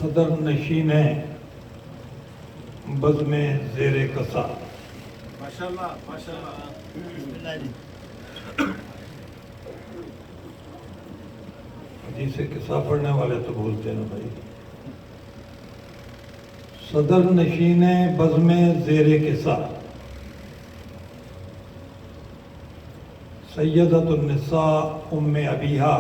صدر نشین بزم زیر کسا. ماشاءاللہ ماشاءاللہ. حدیث قصہ پڑھنے والے تو بولتے ہیں نا بھائی. صدر نشین بزم زیر کسا سیدۃ النساء ام ابیہا.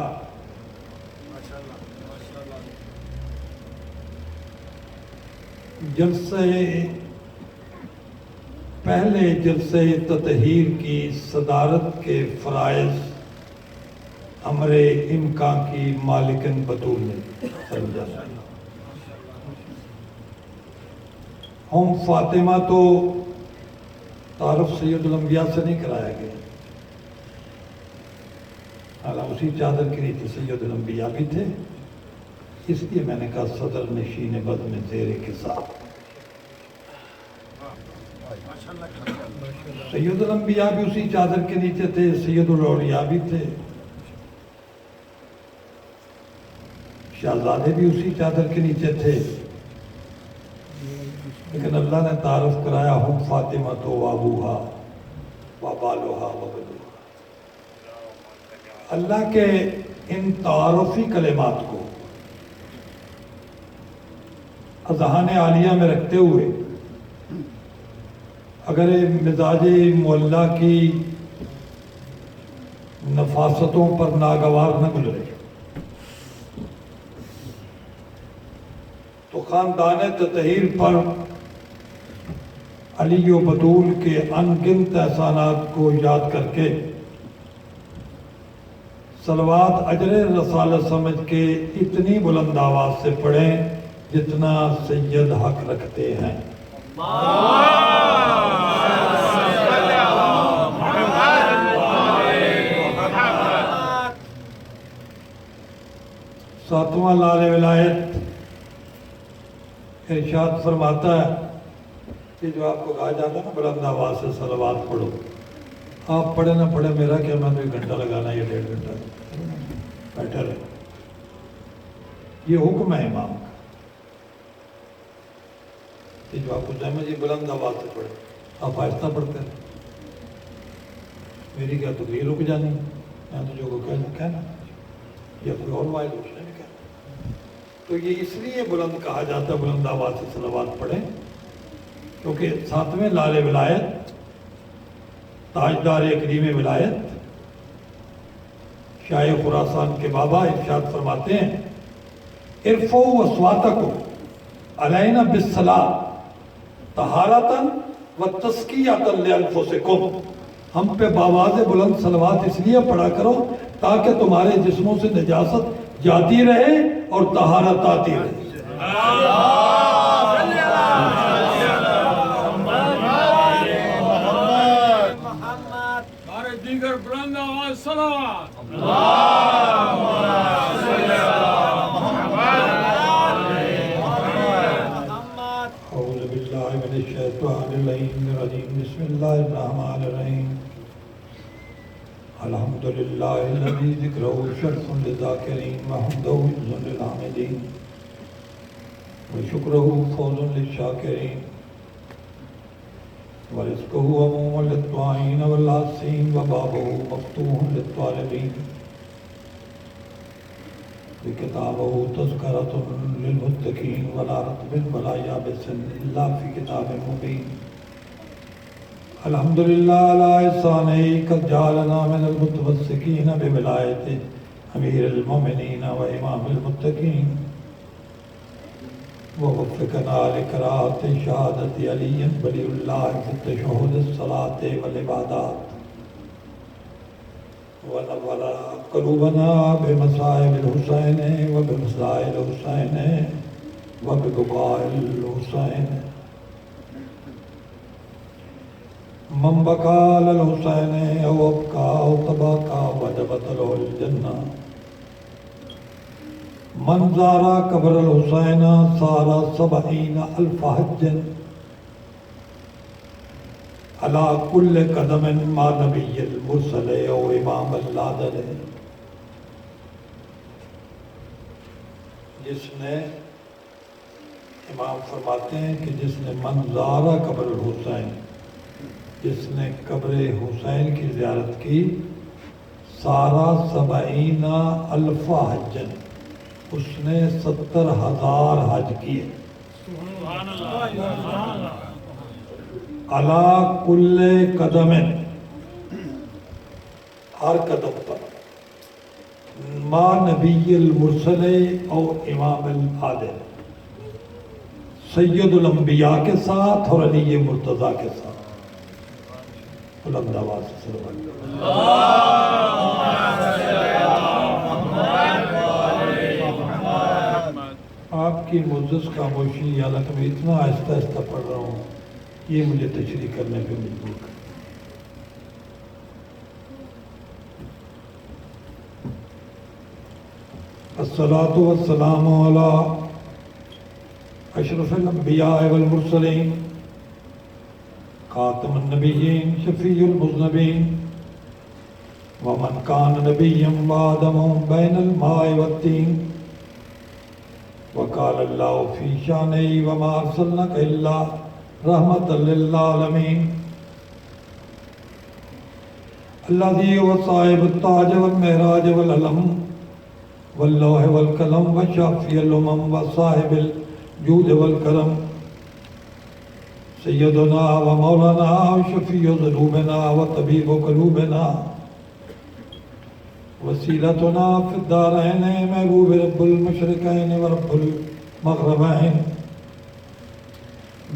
پہلے جلسے تطہیر کی صدارت کے فرائض امر امکان کی مالکن بطول نے سمجھا. ہم فاطمہ تو تعارف سید الانبیاء سے نہیں کرایا گیا، حالانکہ اسی چادر کے نیچے سید الانبیاء بھی تھے، اس لیے میں نے کہا صدر نشین بزم زیر کسا. سید الانبیاء بھی اسی چادر کے نیچے تھے، سید الاولیاء بھی تھے، شہزادے بھی اسی چادر کے نیچے تھے، لیکن اللہ نے تعارف کرایا ہم فاطمہ تو وابوہا وبالوہا وبدوہا. اللہ کے ان تعارفی کلمات کو اذہان عالیہ میں رکھتے ہوئے اگر مزاج معلیٰ کی نفاستوں پر ناگوار نہ گزرے تو خاندان تطہیر پر علی و بطول کے ان گنت احسانات کو یاد کر کے صلوات اجر رسالت سمجھ کے اتنی بلند آواز سے پڑھیں جتنا سید حق رکھتے ہیں. ساتواں لال ولایت ارشاد فرماتا ہے کہ جو آپ کو کہا جاتا ہے نا بلند آواز سے صلوات پڑھو، آپ پڑھے نہ پڑھے میرا کیا، میں نے 1 گھنٹہ لگانا یا 1.5 گھنٹہ بیٹر ہے. یہ حکم ہے امام کا کہ جو آپ کو جامع جی بلند آواز سے پڑھے، آپ آہستہ پڑھتے ہیں. میری کیا تقریر رک جانی، میں تو جو کو کہنا یا کوئی اور وائد اس نے بھی کہنا. تو یہ اس لیے بلند کہا جاتا ہے بلند آواز سے صلوات پڑھیں کیونکہ 7ویں لال ولایت تاجدار اکریم ولایت شاہ خراسان کے بابا ارشاد فرماتے ہیں ارفعوا اصواتکم علینا بالصلاۃ طہارۃ وتزکیۃ لانفسکم. ہم پہ باواز بلند صلوات اس لیے پڑھا کرو تاکہ تمہارے جسموں سے نجاست جاتی رہے اور طہارت آتی رہے. دیگر بلند آواز صلوات. اعوذ باللہ من الشیطان الرجیم بسم اللہ الرحمن الرحیم. الحمدللہ الذی ذکرہ شرف للذاکرین وحمدہ عز للحامدین وشکرہ فوز للشاکرین ورزقہ عموم للطاعین والعاصین وبابہ مفتوح للطالبین وکتابہ تذکرۃ للمتقین ولا رطب ولا یابس الا فی کتاب مبین. الحمدللہ علی احسانہ قد جعلنا من المتمسکین بولایت امیر المومنین و امام المتقین ووفقنا لقراءۃ شہادت علی ولی اللہ فی التشہد الصلاۃ والعبادات ونور قلوبنا بمصائب الحسین وبمسائل الحسین وببقاء الحسین. من بکا علی الحسین او ابکا او تباکا وجبت له الجنہ. من زارا قبر الحسین سارا 70,000 حج علی کل قدم ما نبی المرسل او امام اللادل. جس نے امام فرماتے ہیں کہ جس نے من زارہ قبر الحسین، جس نے قبر حسین کی زیارت کی، سارا 70,000 حجن، اس نے 70,000 حج کیے، علی کل قدم، ہر قدم پر، ما نبی المرسل او امام العادل، سید الانبیاء کے ساتھ اور علی مرتضیٰ کے ساتھ، بلند آواز سے صلوات۔ آپ کی معزز خاموشی، حالانکہ میں اتنا آہستہ آہستہ پڑھ رہا ہوں، یہ مجھے تشریح کرنے پہ مجبور ہے۔ الصلاۃ والسلام علی اشرف الانبیاء والمرسلین، خاتم النبیین، شفیع المذنبین، ومن کان نبیا وآدم بین الماء والطین، وقال اللہ فی شانہ وما ارسلناک الا رحمۃ للعالمین، الذی هو صاحب التاج والمعراج والعلم واللوح والقلم وشافی الامم وصاحب الجود والکرم، سیدنا و مولانا شفیع ذنوبنا و طبیب قلوبنا، وسیلتنا فی الدارین، محبوب رب المشرقین و رب المغربین،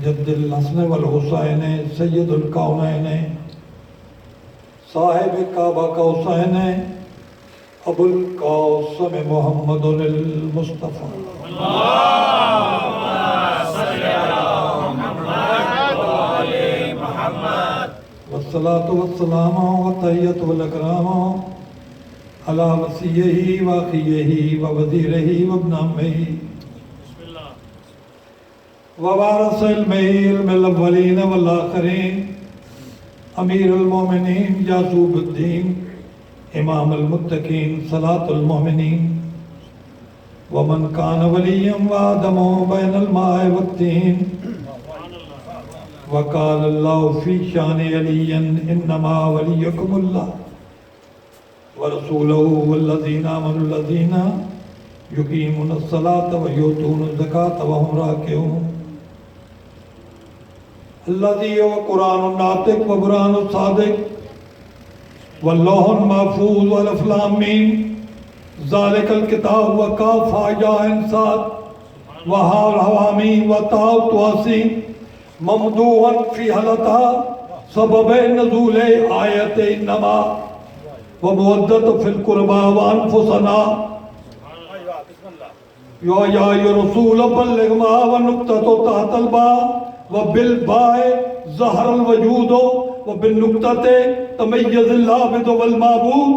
جد الحسن والحسین، سید الکونین، صاحب کعبہ قوسین، ابو القاسم محمد المصطفیٰ، والصلاة والسلام والتحیۃ والاکرام علی وصیہ واخیہ ووزیرہ وابن عمہ ووارث علمہ علم الاولین والآخرین، امیر المومنین یعقوب الدین، امام المتقین، صلاۃ المؤمنین، ومن کان ولیا وآدم بین الماء والطین، وقال اللہ فی شان علی انما ولیکم اللہ ورسولہ والذین آمنوا الذین یقیمون الصلاة ویؤتون الزکاة وهم راکعون، الذی هو قرآن الناطق وبرہان الصادق واللوح المحفوظ والف لام میم، ذالک الکتاب وکاف یا انصاد وہا الحوامیم وتاء تواسین، ممدوحا فی حلتہ سبب نزول آیت انما ومودت فی القربى وانفسنا، یا رسول بلغ ما ونقطۃ تحت الباء وبالباء ظہر الوجود وبالنقطۃ تمیز العابد والمعبود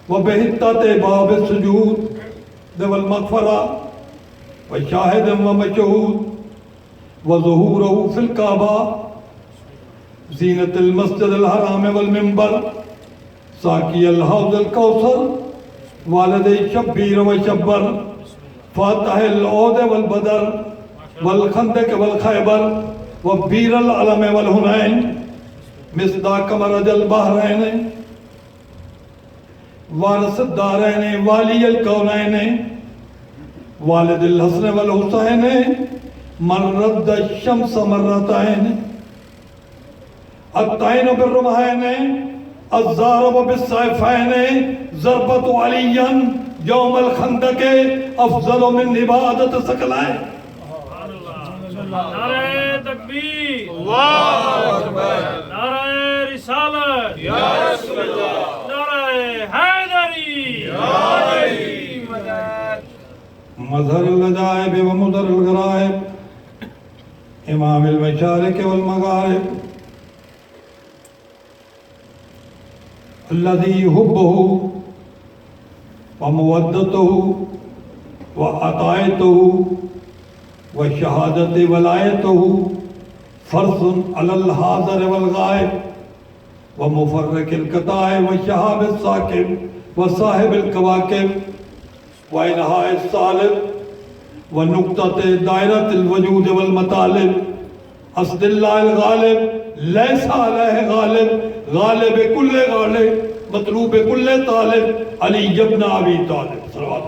وبحطۃ باب السجود والمغفرہ وشاہد ومشہود وظہورہ فی الکعبہ، زینت المسجد الحرام والمنبر، ساقی الحوض الکوثر، والد شبیر و شبر، فاتح العود والبدر والخندق والخیبر وبیر العلم والحنین، مصداق مرج البحرین، وارث الدارین، والی الکونین، والد الحسن والحسین، من رد الشمس مرتين، الطعن بالرمحين، الضارب بالسيفين، ضربة عليا يوم الخندق افضل من عبادة ثقلين۔ نعرہ تکبیر، اللہ اکبر، نعرہ رسالت، یا رسول اللہ، نعرہ حیدری، یا علی مدد، مظہر العجائب ومظہر الغرائب، امام المشارق والمغارب، الذي حبه ومودته وعطائته وشهادة ولايته فرض على الحاضر والغائب، ومفرق القطائع والشهاب الساكب وصاحب الكواكب وإنهاء السالب ونقطة دائرة الوجود والمطالب اسد اللہ الغالب لیس علیہ غالب غالب کل غالب مطلوب کل طالب علی ابن ابی طالب صلوات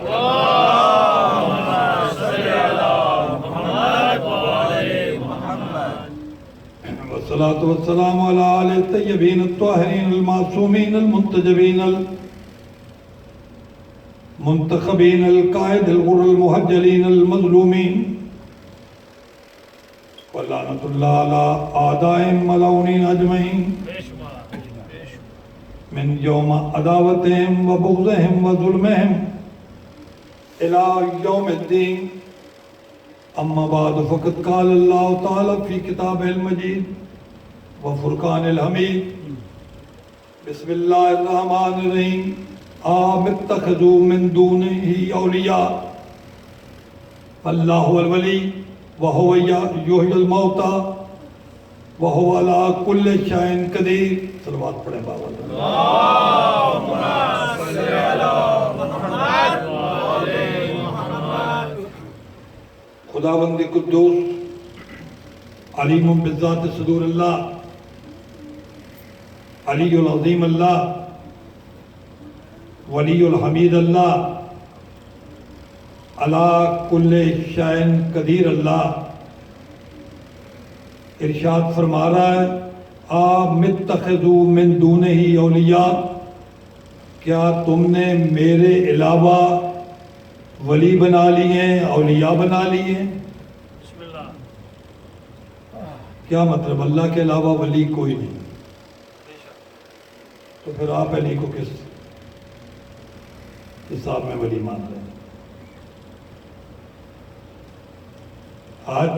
والصلاة والسلام على آل الطيبين الطاهرين المعصومين المنتجبين المنتخبين القائد الغر المهجلين المظلومين ولعنة الله على أعدائهم ملعونين أجمعين من يوم عداوتهم وبغضهم وظلمهم إلى يوم الدين. أما بعد فقد قال الله تعالى في كتابه المجيد وفرقان الحميد بسم الله الرحمن الرحيم أم اتخذوا من دونه أولياء فالله هو الولي وهو يحيي الموتى وهو على كل شيء قدير. صلوات پڑھیں بابا. اللهم صل على محمد وعلى محمد. خداوند قدوس علیم بالذات صدور اللہ علی العظیم اللہ ولی الحمید اللہ علی کل شیء قدیر اللہ ارشاد فرما رہا ہے آم اتخذوا من دونہ اولیاء، کیا تم نے میرے علاوہ ولی بنا لیے ہیں، اولیاء بنا لیے ہیں؟ بسم اللہ. کیا مطلب؟ اللہ کے علاوہ ولی کوئی نہیں، تو پھر آپ علی کو کس حساب میں ولی مان رہے ہیں؟ آج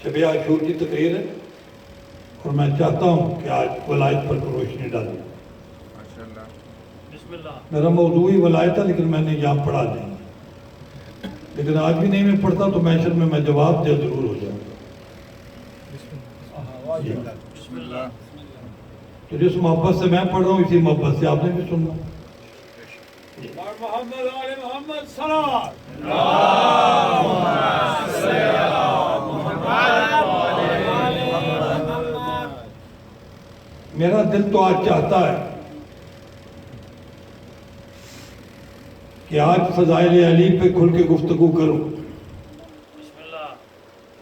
شب عاشور کی تقریر ہے اور میں چاہتا ہوں کہ آج ولایت پر روشنی ڈالیں. بسم اللہ. میرا موضوع ہی ولایت ہے لیکن میں نے یہاں پڑھا نہیں، لیکن آج بھی نہیں میں پڑھتا تو محشر میں میں جواب دے ضرور ہو جاؤں گا. بسم اللہ. تو جس محبت سے میں پڑھ رہا ہوں اسی محبت سے آپ نے بھی سننا. محمد آل محمد صلوات. میرا دل تو آج چاہتا ہے کہ آج فضائل علی پہ کھل کے گفتگو کروں. بسم اللہ.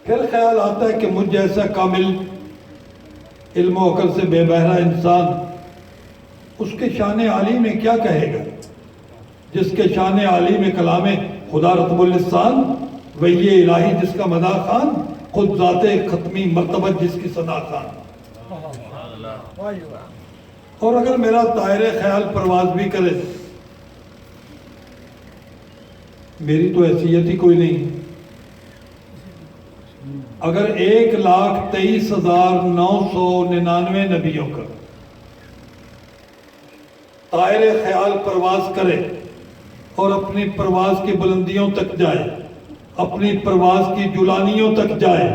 پھر خیال آتا ہے کہ مجھ جیسا کامل علم و عقل سے بے بہرہ انسان اس کے شان عالی میں کیا کہے گا، جس کے شان عالی میں کلام خدا رتب اللسان وحی الہی جس کا مداح خان، خود ذات ختمی مرتبت جس کی ثنا خان. اور اگر میرا دائرہ خیال پرواز بھی کرے، میری تو حیثیت ہی کوئی نہیں. اگر 1,23,999 نبیوں کا دائرہ خیال پرواز کرے اور اپنی پرواز کی بلندیوں تک جائے، اپنی پرواز کی جولانیوں تک جائے،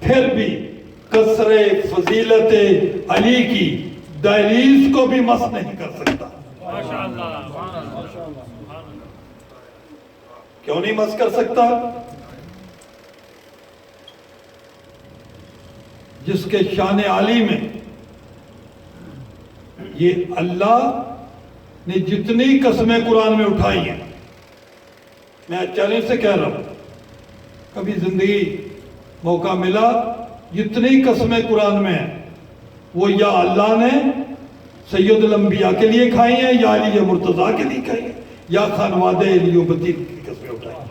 پھر بھی قصر فضیلت علی کی دہلیز کو بھی مس نہیں کر سکتا. ماشاءاللہ. کیوں نہیں مس کر سکتا؟ جس کے شان عالی میں یہ اللہ نے جتنی قسمیں قرآن میں اٹھائی ہیں، میں چیلنج سے کہہ رہا ہوں، کبھی زندگی موقع ملا جتنی قسمیں قرآن میں ہیں وہ یا اللہ نے سید الانبیاء کے لیے کھائی ہیں، یا علی مرتضیٰ کے لیے کھائی ہیں، یا خانوادہ علی و بطیر کی قسمیں اٹھائی ہیں.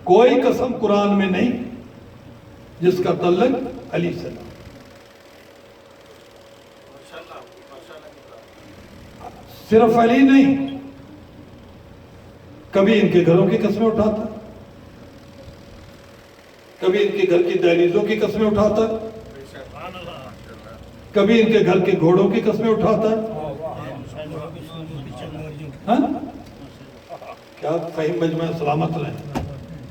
کوئی قسم قرآن میں نہیں جس کا تعلق علی سے نہ. صرف علی نہیں، کبھی ان کے گھروں کی قسمیں اٹھاتا، کبھی ان کے گھر کی دہلیزوں کی قسمیں اٹھاتا، کبھی ان کے گھر کے گھوڑوں کی قسمیں اٹھاتا ہے. ہاں؟ کیا فہیم مجمع سلامت رہے،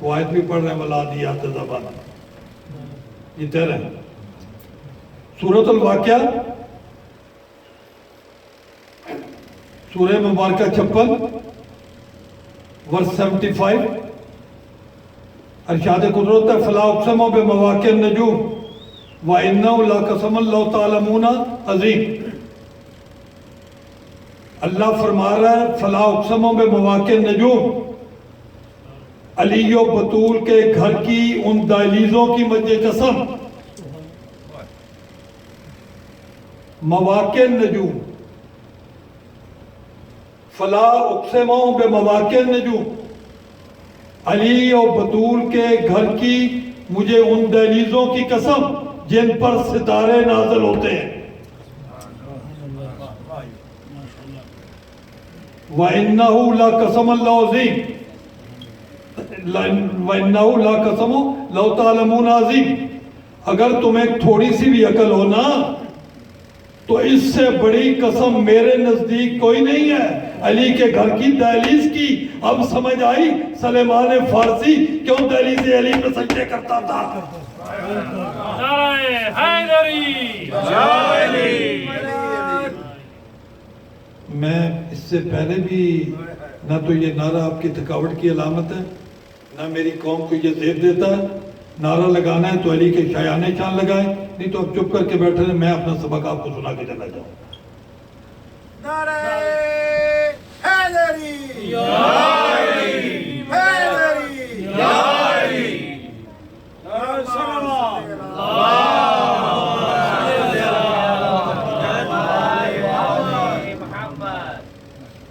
وہ آیت بھی پڑھ رہے ہیں ولادیات زبان جیتے رہے. سورۃ الواقعہ سورہ مبارکہ 56 ورس 75 ارشاد قدرت ہے فلا اقسم بمواقع النجوم وَإِنَّهُ لَقَسَمٌ لَوْ تَعْلَمُونَ عظیم. اللہ فرما رہا ہے فلا اقسم بمواقع النجوم، علی و بطول کے گھر کی ان دہلیزوں کی مجھے قسم. مواقع النجوم، فلا اقسم بمواقع النجوم، علی و بطول کے گھر کی مجھے ان دہلیزوں کی قسم جن پر ستارے نازل ہوتے ہیں. وَإِنَّهُ لَقَسَمٌ لَوْ عَظِيمٌ وَإِنَّهُ لَقَسَمٌ لَوْ تَعْلَمُونَ عَظِيمٌ. اگر تمہیں تھوڑی سی بھی عقل ہو نا تو اس سے بڑی قسم میرے نزدیک کوئی نہیں ہے. علی کے گھر کی دہلیز کی اب سمجھ آئی سلیمان فارسی کیوں دہلیز علی پہ سجدے کرتا تھا. نعرہ حیدری، میں اس سے پہلے بھی نہ تو یہ نعرہ آپ کی تھکاوٹ کی علامت ہے، نہ میری قوم کو یہ زیب دیتا ہے. نعرہ لگانا ہے تو علی کے شایان شان لگائیں، نہیں تو اب چپ کر کے بیٹھے رہے، میں اپنا سبق آپ کو سنا کے چلا جاؤں. نعرہ حیدری، حیدری، نعرہ سلام،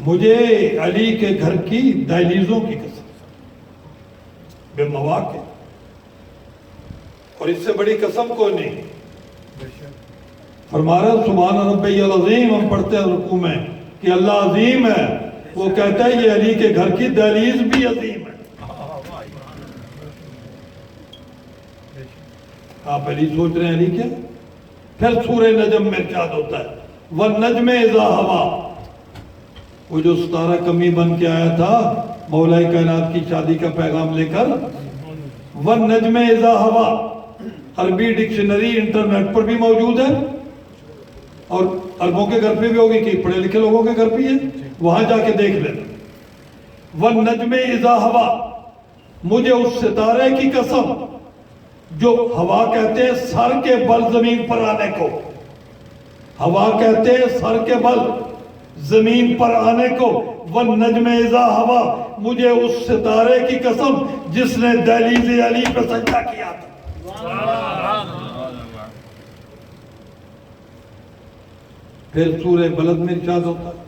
مجھے علی کے گھر کی دہلیزوں کی قسم بے مواقع، اور اس سے بڑی قسم کوئی نہیں. فرما رہا سبحان ربی العظیم، ہم پڑھتے ہیں رکوع میں کہ اللہ عظیم ہے، وہ کہتا ہے یہ علی کے گھر کی دہلیز بھی عظیم ہے. آپ علی سوچ رہے ہیں علی کیا؟ پھر سورہ نجم میں ارشاد ہوتا ہے وَالنَّجْمِ اِذَا هَوَىٰ، وہ جو ستارہ کمی بن کے آیا تھا مولا کائنات کی شادی کا پیغام لے کر. وَالنَّجْمِ اِذَا هَوَىٰ عربی ڈکشنری انٹرنیٹ پر بھی موجود ہے، اور عربوں کے گھر پہ بھی ہوگی کہ پڑھے لکھے لوگوں کے گھر پہ ہے، وہاں جا کے دیکھ لینا. وَالنَّجْمِ اِذَا هَوَىٰ، مجھے اس ستارے کی قسم جو ہوا کہتے ہیں سر کے بل زمین پر آنے کو، ہوا کہتے ہیں سر کے بل زمین پر آنے کو. وَالنَّجْمِ اِذَا هَوَىٰ، مجھے اس ستارے کی قسم جس نے دہلیز علی پہ سجدہ کیا تھا. پھر سورہ بلد میں ارشاد ہوتا ہے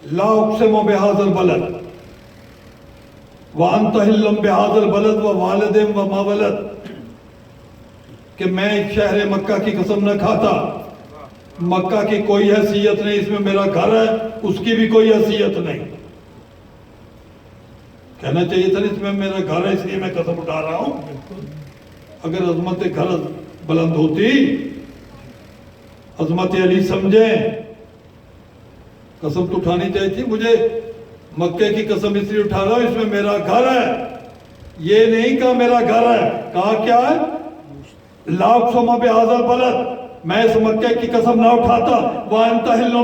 لا اقسم بهذا البلد وانت حل بهذا البلد ووالد وما ولد، کہ میں شہر مکہ کی قسم نہ کھاتا، مکہ کی کوئی حیثیت نہیں، اس میں میرا گھر ہے، اس کی بھی کوئی حیثیت نہیں. کہنا چاہیے تھا اس میں میرا گھر ہے اس لیے میں قسم اٹھا رہا ہوں. اگر عظمت گھر بلند ہوتی، عظمت علی سمجھیں، قسم تو اٹھانی چاہیے تھی مجھے مکے کی قسم اس لیے اٹھا رہا ہوں اس میں میرا گھر ہے. یہ نہیں کہا میرا گھر ہے، کہا کیا ہے لا اقسم بهذا البلد، میں اس مکے کی قسم نہ اٹھاتا. وَأَنْتَ حِلٌّ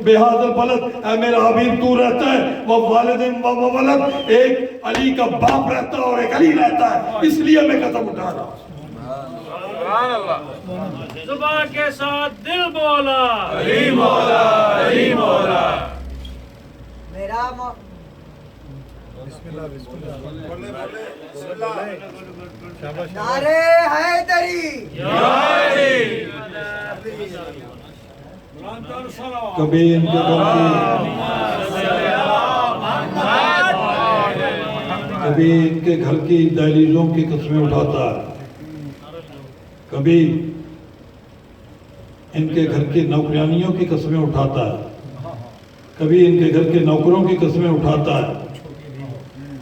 بِهَذَا الْبَلَدِ، اے میرا حبیب تو رہتا ہے. وَوَالِدٍ وَوَلَدٍ، ایک علی کا باپ رہتا ہے اور ایک علی رہتا ہے، اس لیے میں قسم اٹھا رہا ہوں. زبان کے ساتھ دل بولا، علی مولا، علی مولا. میرا نعرہ حیدری، کبھی ان کے گھر کی کبھی ان کے گھر کی دہلیزوں کی قسمیں اٹھاتا ہے، کبھی ان کے گھر کی نوکرانیوں کی قسمیں اٹھاتا ہے، کبھی ان کے گھر کے نوکروں کی قسمیں اٹھاتا ہے،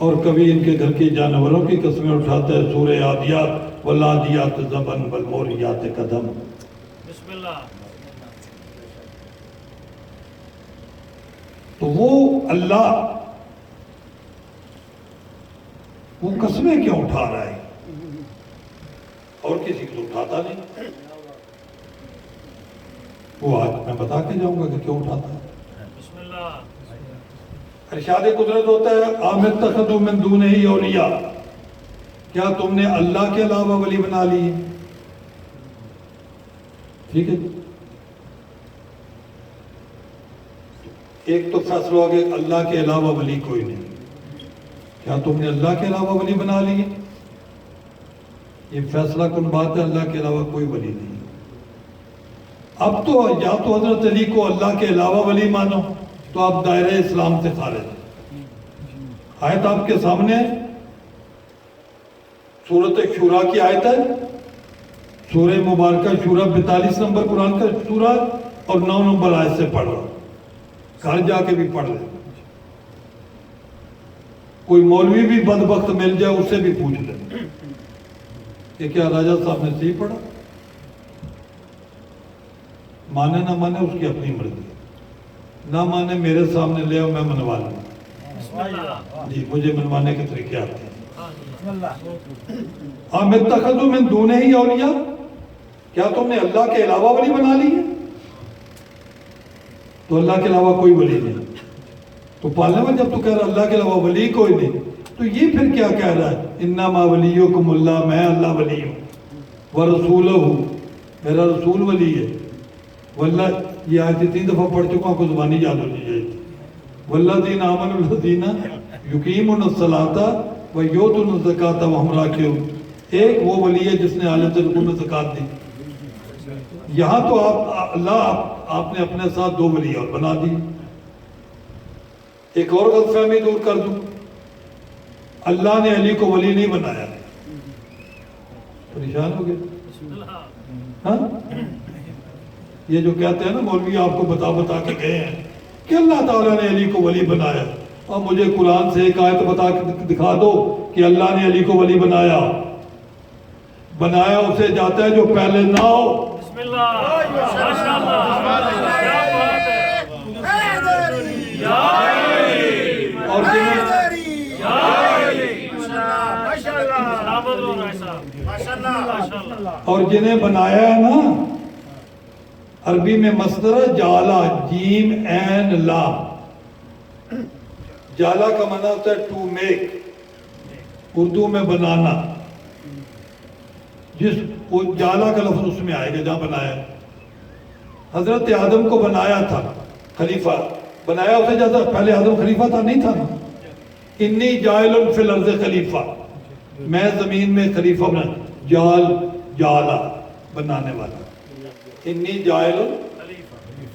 اور کبھی ان کے گھر کی جانوروں کی قسمیں اٹھاتا ہے. سورہ عادیات والعادیات ضبحا والموریات قدحا. بسم اللہ. تو وہ اللہ وہ قسمیں کیوں اٹھا رہا ہے اور کسی کو اٹھاتا نہیں؟ وہ آج میں بتا کے جاؤں گا کہ کیوں اٹھاتا ہے. بسم اللہ. ارشاد قدرت ہوتا ہے آمن تخذوا من دونہ اولیاء، کیا تم نے اللہ کے علاوہ ولی بنا لی؟ ٹھیک ہے، ایک تو فیصلہ ہو گیا اللہ کے علاوہ ولی کوئی نہیں، کیا تم نے اللہ کے علاوہ ولی بنا لی؟ یہ فیصلہ کن بات ہے، اللہ کے علاوہ کوئی ولی نہیں۔ اب تو یا تو حضرت علی کو اللہ کے علاوہ ولی مانو تو آپ دائرہ اسلام سے خارج ہیں۔ آیت آپ کے سامنے ہے، سورۃ شورا کی آیت ہے، سورہ مبارکہ شورا 42 نمبر قرآن کا سورہ اور 9 نمبر آیت سے پڑھ رہا، گھر جا کے بھی پڑھ لیں، کوئی مولوی بھی بدبخت مل جائے اس سے بھی پوچھ لیں کہ کیا راجہ صاحب نے صحیح پڑھا؟ مانے نہ مانے اس کی اپنی مرضی، نہ مانے میرے سامنے لے آؤ میں منوا لوں، بسم اللہ، جی مجھے منوانے کے طریقے آتے ہیں۔ بسم اللہ، ام اتخذوا من دونہ اولیاء، کیا تم نے اللہ کے علاوہ ولی بنا لی ہے؟ تو اللہ کے علاوہ کوئی ولی نہیں، تو پالنے میں جب تو کہہ رہا اللہ کے علاوہ ولی کوئی نہیں، تو یہ پھر کیا کہہ رہا ہے؟ انما ولیکم اللہ، میں اللہ ولی ہوں، ورسولہ، میرا رسول ولی ہے، واللہ یہ آیت 3 دفعہ پڑھ چکا ہوں، کو زبانی یاد ہونی چاہیے، والذین آمنوا الذین یقیمون الصلاۃ ویؤتون الزکاۃ وہم راکعون، ایک وہ ولی ہے جس نے عالم سے رکوع میں زکات دی۔ یہاں تو آپ نے اپنے ساتھ 2 ولی اور بنا دی۔ ایک اور غلط فہمی دور کر دوں، اللہ نے علی کو ولی نہیں بنایا، پریشان ہو گئے؟ بسم اللہ، ہاں، یہ جو کہتے ہیں نا مولوی آپ کو بتا کے گئے ہیں کہ اللہ تعالیٰ نے علی کو ولی بنایا، اور مجھے قرآن سے ایک آیت بتا کے دکھا دو کہ اللہ نے علی کو ولی بنایا اسے جاتا ہے جو پہلے نہ ہو۔ بسم اللہ، ماشاءاللہ، کیا بات ہے، حیدری، یا علی، اور حیدری، یا علی، ماشاءاللہ، سلامت رہو رائے صاحب، ماشاءاللہ، ماشاءاللہ، اور جنہیں بنایا ہے نا، عربی میں مصدر ہے جالا، جیم این لام، جالا کا معنی ہوتا ہے ٹو میک، اردو میں بنانا، وہ جالا کا لفظ اس میں آئے گا جہاں بنایا ہے۔ حضرت آدم کو بنایا تھا خلیفہ، بنایا اسے جیسا پہلے آدم خلیفہ تھا نہیں تھا نا، انی جائل فی الارض خلیفہ، میں زمین میں خلیفہ بنا، جالا بنانے والا، انی جائل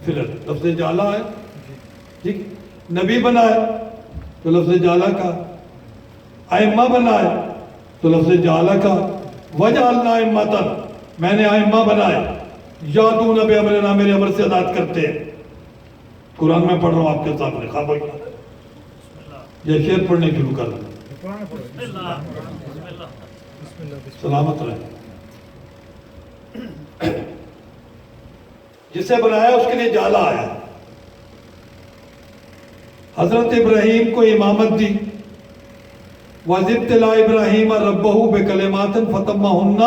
فی الارض، لفظ جالا ہے، ٹھیک، نبی بنائے تو لفظ جالا کا، ائمہ بنائے تو لفظ جالا کا، وجعلنا ائمۃ، میں نے ائمہ بنائے، یادون بامرنا، میرے امر سے اطاعت کرتے ہیں۔ قرآن میں پڑھ رہا ہوں آپ کے سامنے، خواب یہ شعر پڑھنے شروع کر دیں، بسم اللہ، بسم اللہ، سلامت رہیں۔ جسے بنایا اس کے لیے جالا آیا، حضرت ابراہیم کو امامت دی، وَإِذِ ابْتَلَىٰ إِبْرَاهِيمَ رَبَّهُ بِكَلِمَاتٍ فَتَمَّهُنَّ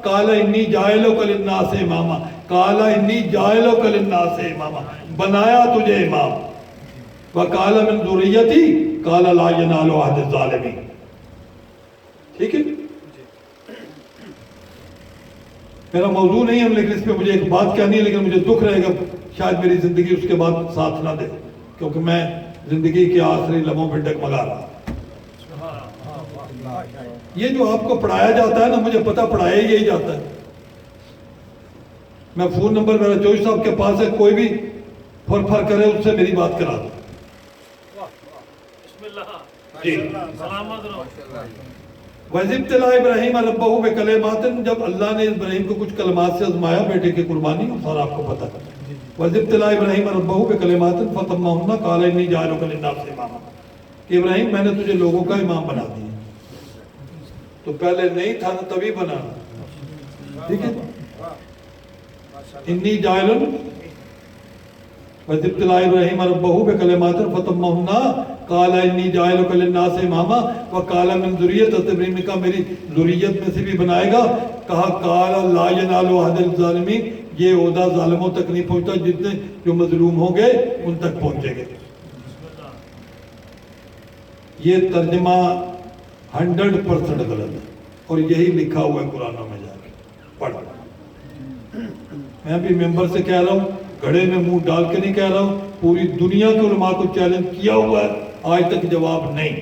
قَالَ إِنِّي جَاعِلُكَ لِلنَّاسِ إِمَامًا، قَالَ إِنِّي جَاعِلُكَ لِلنَّاسِ إِمَامًا، بنایا تجھے امام، وَقَالَ مِن ذُرِّيَّتِي قَالَ لَا يَنَالُ عَهْدِ الظَّالِمِينَ، ٹھیک ہے؟ میرا موضوع نہیں ہے لیکن اس پہ مجھے ایک بات کہنی ہے، لیکن مجھے دکھ رہے گا شاید میری زندگی اس کے بعد ساتھ نہ دے، کیونکہ میں زندگی کے آخری لمحوں پہ ڈگمگا رہا۔ یہ جو آپ کو پڑھایا جاتا ہے نا، مجھے پتہ پڑھایا یہی جاتا ہے، میں فون نمبر میرا چوئی صاحب کے پاس ہے، کوئی بھی پھر کرے اس سے میری بات کرا دو۔ بسم اللہ، جی، سلامت رہو، وَإِذِ ابْتَلَىٰ إِبْرَاهِيمَ رَبَّهُ بِكَلِمَاتٍ، جب اللہ نے ابراہیم کو کچھ کلمات سے آزمایا، بیٹے کی قربانی، اور آپ کو پتہ ہے، وَإِذِ ابْتَلَىٰ إِبْرَاهِيمَ رَبَّهُ بِكَلِمَاتٍ فَتَمَّهُنَّ قَالَ إِنِّي جَاعِلُكَ لِلنَّاسِ إِمَامًا، کہ ابراہیم میں نے تجھے لوگوں کا امام بنا دیا، تو پہلے نہیں تھا نا، تبھی بنانا، ٹھیک ہے؟ انی جائل، وَإِذِ ابْتَلَىٰ إِبْرَاهِيمَ رَبَّهُ بِكَلِمَاتٍ فَتَمَّهُنَّ قَالَ إِنِّي جَاعِلُكَ لِلنَّاسِ إِمَامًا وَقَالَ مِن ذُرِّيَّتِي، ابراہیم نے کہا میری ذریت میں سے بھی بنائے گا، کہا قَالَ لَا يَنَالُ عَهْدِ الظَّالِمِينَ، یہ عہدہ ظالموں تک نہیں پہنچتا، جتنے جو مظلوم ہوں گے ان تک پہنچے گے۔ یہ ترجمہ 100% غلط ہے اور یہی لکھا ہوا ہے قرآن میں جا کے پڑھ. میں بھی ممبر سے کہہ رہا ہوں, گھڑے میں منہ ڈال کے نہیں کہہ رہا ہوں, پوری دنیا کے علماء کو چیلنج کیا ہوا ہے, آج تک جواب نہیں.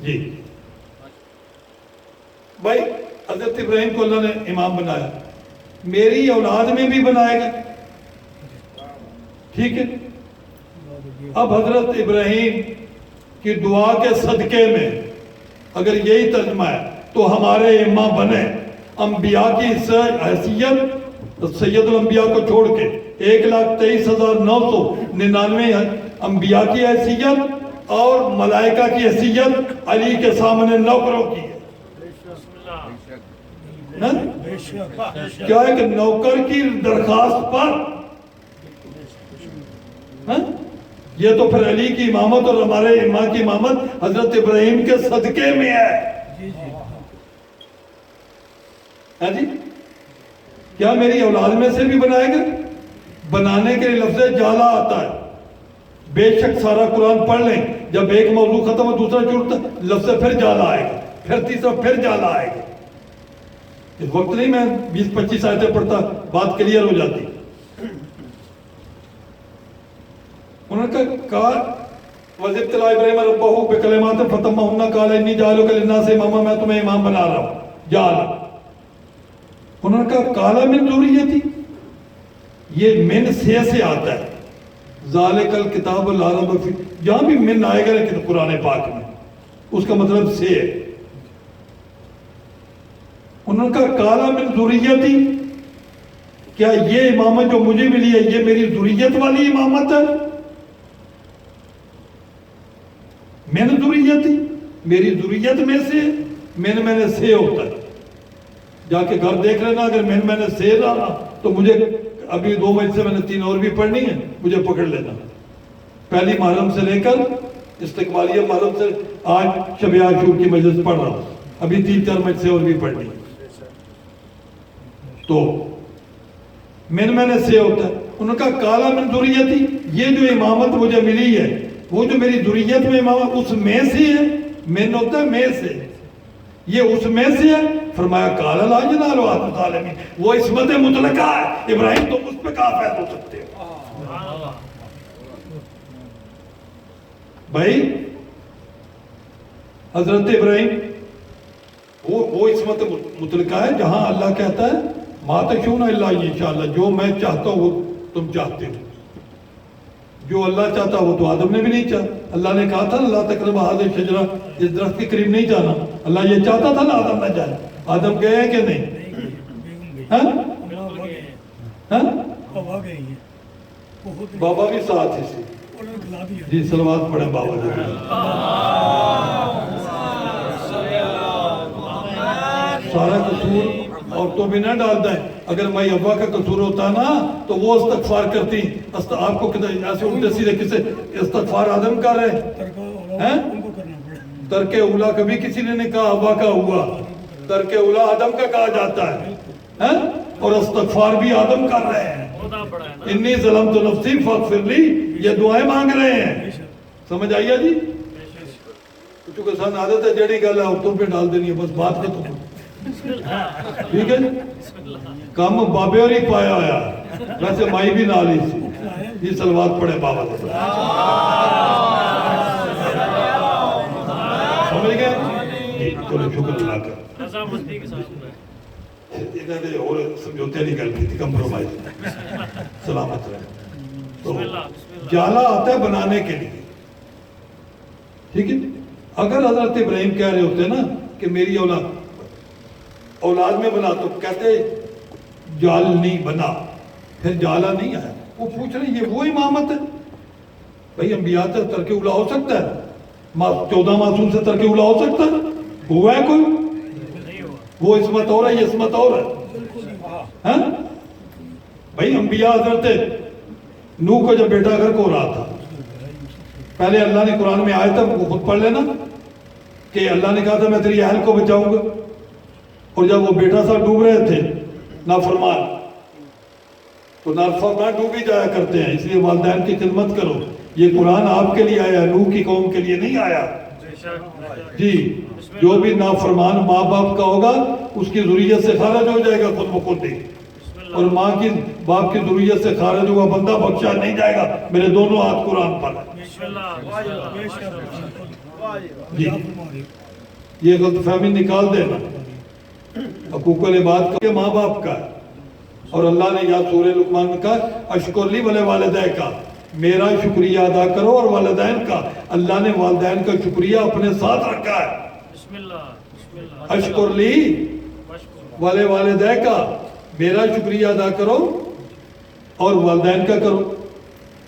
جی بھائی حضرت ابراہیم کو اللہ نے امام بنایا, میری اولاد میں بھی بنائے گا, ٹھیک ہے. اب حضرت ابراہیم کی دعا کے صدقے میں اگر یہی ترجمہ ہے تو ہمارے امام بنے. انبیاء کی حیثیت سید الانبیاء کو چھوڑ کے 1,23,999 انبیاء کی حیثیت اور ملائکہ کی حیثیت علی کے سامنے نوکروں کی ہے. کیا ایک نوکر کی درخواست پر یہ تو پھر علی کی امامت اور ہمارے امام کی امامت حضرت ابراہیم کے صدقے میں ہے. جی کیا میری اولاد میں سے بھی بنائے گا؟ بنانے کے لیے لفظ جالا آتا ہے. بے شک سارا قرآن پڑھ لیں, جب ایک موضوع ختم ہو دوسرا جڑتا لفظ پھر جالا آئے گا, پھر تیسرا پھر جالا آئے گا. اس وقت نہیں میں 20-25 آیتیں پڑھتا بات کلیئر ہو جاتی. انہوں نے کہا وَإِذِ ابْتَلَىٰ إِبْرَاهِيمَ رَبَّهُ بِكَلِمَاتٍ فَأَتَمَّهُنَّ قَالَ إِنِّي جَاعِلُكَ لِلنَّاسِ إِمَامًا, میں تمہیں امام بنا رہا ہوں. جعل, انہوں نے کہا قَالَ مِن ذُرِّيَّتِي, یہ من سے آتا ہے. ذَلِكَ الْكِتَابُ لَا رَيْبَ فِيهِ, جہاں بھی من آئے گا لیکن قرآن پاک میں اس کا مطلب سے ہے. انہوں نے کہا قَالَ مِن ذُرِّيَّتِي, کیا یہ امامت جو مجھے ملی ہے یہ میری ذریت والی امامت ہے؟ من ذریتی, میری ذریت میں سے. میں نے سے ہوتا ہے, جا کے گھر دیکھ لینا, اگر میں نے سے رہا تو مجھے ابھی 2 بجے سے میں نے 3 اور بھی پڑھنی ہے, مجھے پکڑ لینا. پہلی محرم سے لے کر استقبالیہ محرم سے آج شب عاشور کی مجلس پڑھ رہا ہوں, ابھی 3-4 بجے سے اور بھی پڑھنی ہے. تو میں نے سے ہوتا ہے. انہوں نے کہا کالا من ذریتی, یہ جو امامت مجھے ملی ہے وہ جو میری ذریت میں امامت اس میں سے ہے. من ہوتا ہے میں سے, یہ اس میں سے ہے. فرمایا کالا لا ینال احد الظالمین, وہ عصمت مطلقہ ہے. ابراہیم تم اس پہ کہاں فیض ہو سکتے ہو؟ بھائی حضرت ابراہیم وہ عصمت مطلقہ ہے جہاں اللہ کہتا ہے ما تشاءون الا انشاءاللہ, جو میں چاہتا ہوں وہ تم چاہتے ہو. جو اللہ چاہتا وہ تو آدم نے بھی نہیں چاہا. اللہ نے کہا تھا لا تقربوا هذه الشجرة, اس درخت کے قریب نہیں جانا. اللہ یہ چاہتا تھا نا آدم نہ جائے. آدم گئے ہیں کہ نہیں؟ بابا بھی ساتھ ہی سے. جی صلوات پڑھیں بابا جی. سارا قصور عورتوں بھی نہ ڈال دیں. اگر مائی ابا کا قصور ہوتا نا تو وہ استغفار کرتی. آپ کو ایسے الٹے سیدھے کسے استغفار آدم کر رہے ہیں؟ ترک اولا کبھی کسی نے نہیں کہا ابا کا ہوا, ترک اولا آدم کا کہا جاتا ہے, اور استغفار بھی آدم کر رہے ہیں. انی ظلمت نفسی فاغفر لی, یہ دعائیں مانگ رہے ہیں. سمجھ آئیے جی؟ چونکہ سن عادت ہے جڑی گل ہے عورتوں پہ ڈال دینی ہے, بس بات ختم. ٹھیک ہے, کام بابے اور ہی پایا ہوا, ویسے مائی بھی نال ہی سی. یہ صلوات پڑھے بابا سے. سمجھ گئے؟ چلو شکر اللہ کا. اور سمجھوتے نہیں گل کی تھی, کمپرومائز. سلامت رہے. تو جالا آتا ہے بنانے کے لیے, ٹھیک ہے. اگر حضرت ابراہیم کہہ رہے ہوتے نا کہ میری اولاد میں بنا, تو کہتے جال نہیں بنا, پھر جالا نہیں آیا. وہ پوچھ رہے یہ وہ امامت ہے. بھئی انبیاء سے ترک اولا ہو سکتا ہے؟ 14 معصوم سے ترک اولا ہو سکتا ہے؟ ہوا ہے کوئی؟ وہ عصمت اور ہے, یہ عصمت اور ہے. بھئی انبیاء حضرت نوح کو جب بیٹا گھر کو رہا تھا, پہلے اللہ نے قرآن میں آیا تھا, وہ خود پڑھ لینا, کہ اللہ نے کہا تھا میں تیری اہل کو بچاؤں گا. اور جب وہ بیٹا صاحب ڈوب رہے تھے نافرمان, تو نافرمان ڈوب ہی جایا کرتے ہیں, اس لیے والدین کی خدمت کرو. یہ قرآن آپ کے لیے آیا، نوح کی قوم کے لیے نہیں آیا. جی جو بھی نافرمان ماں باپ کا ہوگا اس کی ذریت سے خارج ہو جائے گا خود بخود ہی، اور ماں کی باپ کی ذریت سے خارج ہوا بندہ بخشا نہیں جائے گا. میرے دونوں ہاتھ قرآن پر. جی یہ غلط فہمی نکال دینا. حقوق العباد کا ماں باپ کا، اور اللہ نے یا سورہ لقمان میں کہا اشکر لی ولے والدین کا، میرا شکریہ ادا کرو، اور والدین کا. اللہ نے والدین کا شکریہ اپنے ساتھ رکھا ہے. اشکر لی ولے والدین کا، میرا شکریہ ادا کرو اور والدین کا کرو.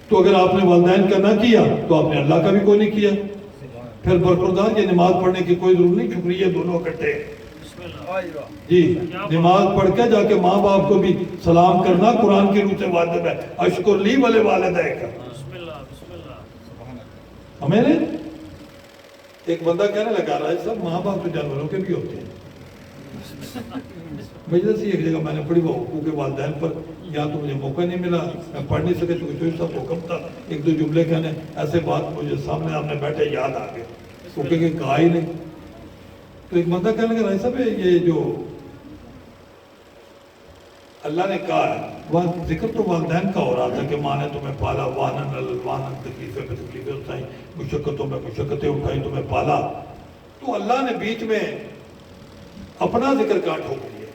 تو اگر آپ نے والدین کا نہ کیا تو آپ نے اللہ کا بھی کوئی نہیں کیا. پھر برخوردار یہ نماز پڑھنے کی کوئی ضرورت نہیں، شکریہ دونوں اکٹھے. جی نماز پڑھ کے جا کے ماں باپ کو بھی سلام کرنا قرآن کی روح سے واجب ہے. اشکر لی ولے والدین کا. ہمیں نے ایک بندہ کہنے لگا رہا ہے صاحب ماں باپ تو جانوروں کے بھی ہوتے ہیں. مجلس ایک جگہ میں نے پڑھی وہ حقوق والدین پر، یا تو مجھے موقع نہیں ملا، میں پڑھ نہیں سکے چونکہ صاحب حکم تھا. ایک دو جملے کہنے ایسے بات مجھے سامنے آپ نے بیٹھے یاد آ گئے کیونکہ کہا ہی نہیں. تو ایک بندہ کہنے لگا رہا صاحب یہ جو اللہ نے کہا ہے وہ ذکر تو والدین کا ہو رہا تھا کہ ماں نے تمہیں پالا، وانن الوانن تکلیفیں پہ تکلیفیں اٹھائیں، مشقتوں میں مشقتیں اٹھائیں، تمہیں پالا. تو اللہ نے بیچ میں اپنا ذکر کاٹ ہو گئی ہے.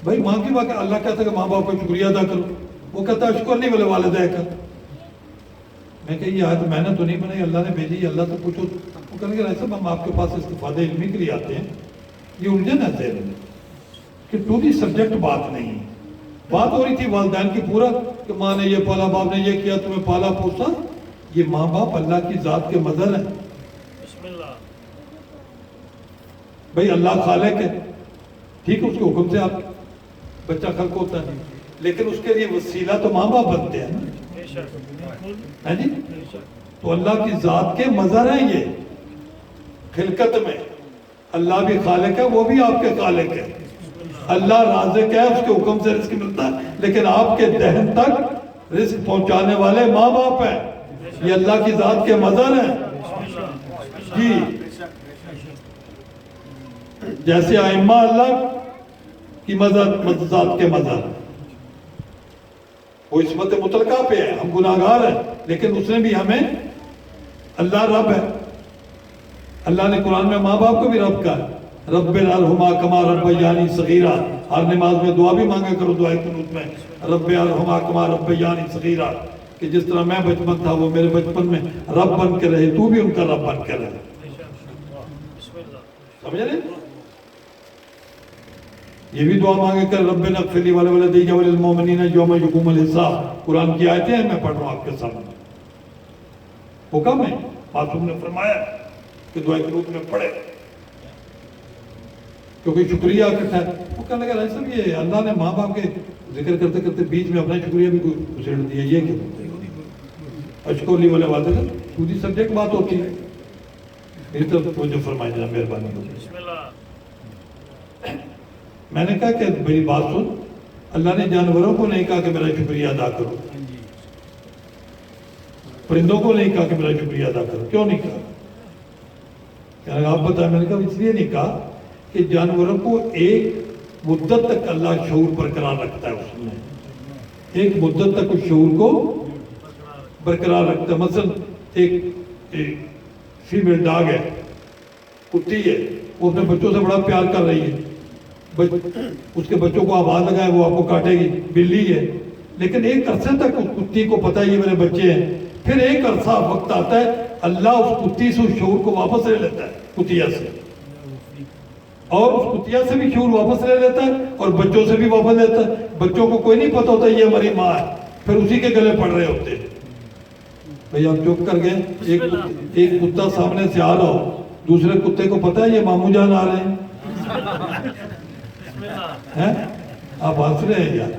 بھائی ماں کی بات، اللہ کہتا ہے کہ ماں باپ کو شکریہ ادا کرو، وہ کہتا ہے اشکر نہیں ولے والدین کا. میں کہ یہ آیت میں نے تو نہیں بنائی، اللہ نے بھیجی، اللہ سے پوچھو. وہ کہنے لگا صاحب ہم آپ کے پاس استفادہ علمی کے لیے آتے ہیں. یہ الجھن ہے ذہن میں کہ ٹو دی سبجیکٹ بات نہیں. بات ہو رہی تھی والدین کی پورا کہ ماں نے یہ پالا، باپ نے یہ کیا، تمہیں پالا پوسا. یہ ماں باپ اللہ کی ذات کے مظہر ہیں. بھائی اللہ خالق ہے، ٹھیک ہے، اس کے حکم سے آپ بچہ خلق ہوتا ہے، لیکن اس کے لیے وسیلہ تو ماں باپ بنتے ہیں نا جی. تو اللہ کی ذات کے مظہر ہیں یہ خلقت میں. اللہ بھی خالق ہے، وہ بھی آپ کے خالق ہے. اللہ رازق ہے، اس کے حکم سے رزق ملتا ہے، لیکن آپ کے دہن تک رزق پہنچانے والے ماں باپ ہیں. یہ اللہ کی ذات کے مظہر ہیں. جی جیسے ائمہ اللہ کی ذات کے مظہر، وہ عصمت مطلقہ پہ ہے. ہم گناہگار ہیں لیکن اس نے بھی ہمیں، اللہ رب ہے. اللہ نے قرآن میں ماں باپ کو بھی رب کہا، رب ارحمہما کما ربیانی صغیرا. ہر نماز میں دعا بھی مانگا کرو دعائے قنوت میں، رب ارحمہما کما ربیانی صغیرا، کہ جس طرح میں بچپن تھا وہ میرے بچپن میں رب بن کے رہے، تو بھی ان کا رب بن کے رہے. سمجھے نہیں؟ یہ بھی دعا مانگے کر ربنا اغفر لی ولوالدی وللمؤمنین یوم یقوم الحساب. قرآن کی آیتیں ہیں، میں پڑھ رہا ہوں آپ کے سامنے. حکم ہے، معصوم نے فرمایا کہ دعائے قنوت میں پڑھے کیونکہ شکریہ اکٹھا ہے. وہ کہنے لگا رہا صاحب یہ اللہ نے ماں باپ کے ذکر کرتے کرتے بیچ میں اپنا شکریہ بھی گھسیڑ دیا، یہ کیوں؟ اشکر لی ولے والدین خودی سبجیکٹ بات ہوتی ہے. میری طرف توجہ فرمائیں جناب، مہربانی ہوگی. میں نے کہا کہ میری بات سن، اللہ نے جانوروں کو نہیں کہا کہ میرا شکریہ ادا کرو، پرندوں کو نہیں کہا کہ میرا شکریہ ادا کرو. کیوں نہیں کہا؟ کہ آپ بتائیں. میں نے کہا اس لیے نہیں کہا کہ جانوروں کو ایک مدت تک اللہ شعور برقرار رکھتا ہے. اس میں ایک مدت تک اس شعور کو برقرار رکھتا ہے. مثلا ایک فیمیل ڈاگ ہے، کتی ہے، وہ اپنے بچوں سے بڑا پیار کر رہی ہے، اس کے بچوں کو آواز لگائے وہ آپ کو کاٹے گی. بلی ہے، لیکن ایک عرصے تک اس کتی کو پتہ ہے یہ میرے بچے ہیں. پھر ایک عرصہ وقت آتا ہے اللہ اس کتی سے اس شعور کو واپس لے لیتا ہے، کتیا سے، اور اس کتیا سے بھی شعور واپس لے لیتا ہے اور بچوں سے بھی واپس لیتا ہے. بچوں کو کوئی نہیں پتہ ہوتا یہ ہماری ماں ہے، پھر اسی کے گلے پڑ رہے ہوتے ہیں. بھئی آپ چپ کر گئے. ایک کتا سامنے سے آ رہا ہو، دوسرے کتے کو پتہ ہے یہ ماموں جان آ رہے ہیں. آپ ہنس رہے ہیں یار،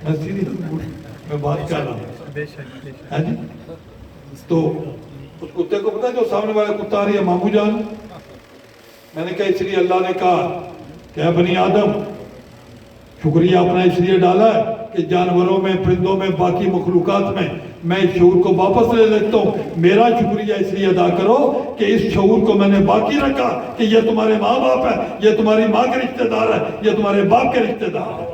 میں سیریس میں بات کر رہا ہوں. تو اس کتے کو پتا ہے جو سامنے والا کتا آ رہی ہے ماموں جان. میں نے کہا اس لیے اللہ نے کہا کہ اے بنی آدم، شکریہ اپنا اس لیے ڈالا ہے کہ جانوروں میں، پرندوں میں، باقی مخلوقات میں میں اس شعور کو واپس لے لیتا ہوں. میرا شکریہ اس لیے ادا کرو کہ اس شعور کو میں نے باقی رکھا کہ یہ تمہارے ماں باپ ہے، یہ تمہاری ماں کے رشتہ دار ہے، یہ تمہارے باپ کے رشتہ دار ہے.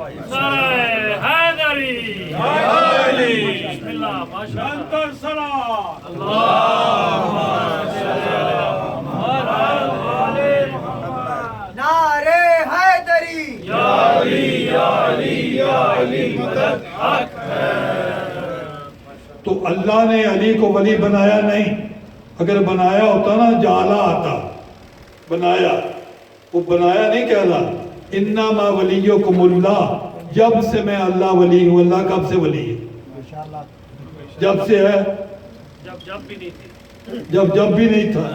حیدری حیدری بسم اللہ ماشاء اللہ نعرے حیدری تو اللہ نے علی کو ولی بنایا نہیں. اگر بنایا ہوتا نا جعلا آتا. بنایا، وہ بنایا نہیں کہہ رہا. انما ولیکم اللہ، جب سے میں اللہ ولی ہوں. اللہ کب سے ولی ہے؟ جب سے ہے، جب بھی نہیں تھی. جب بھی نہیں تھا.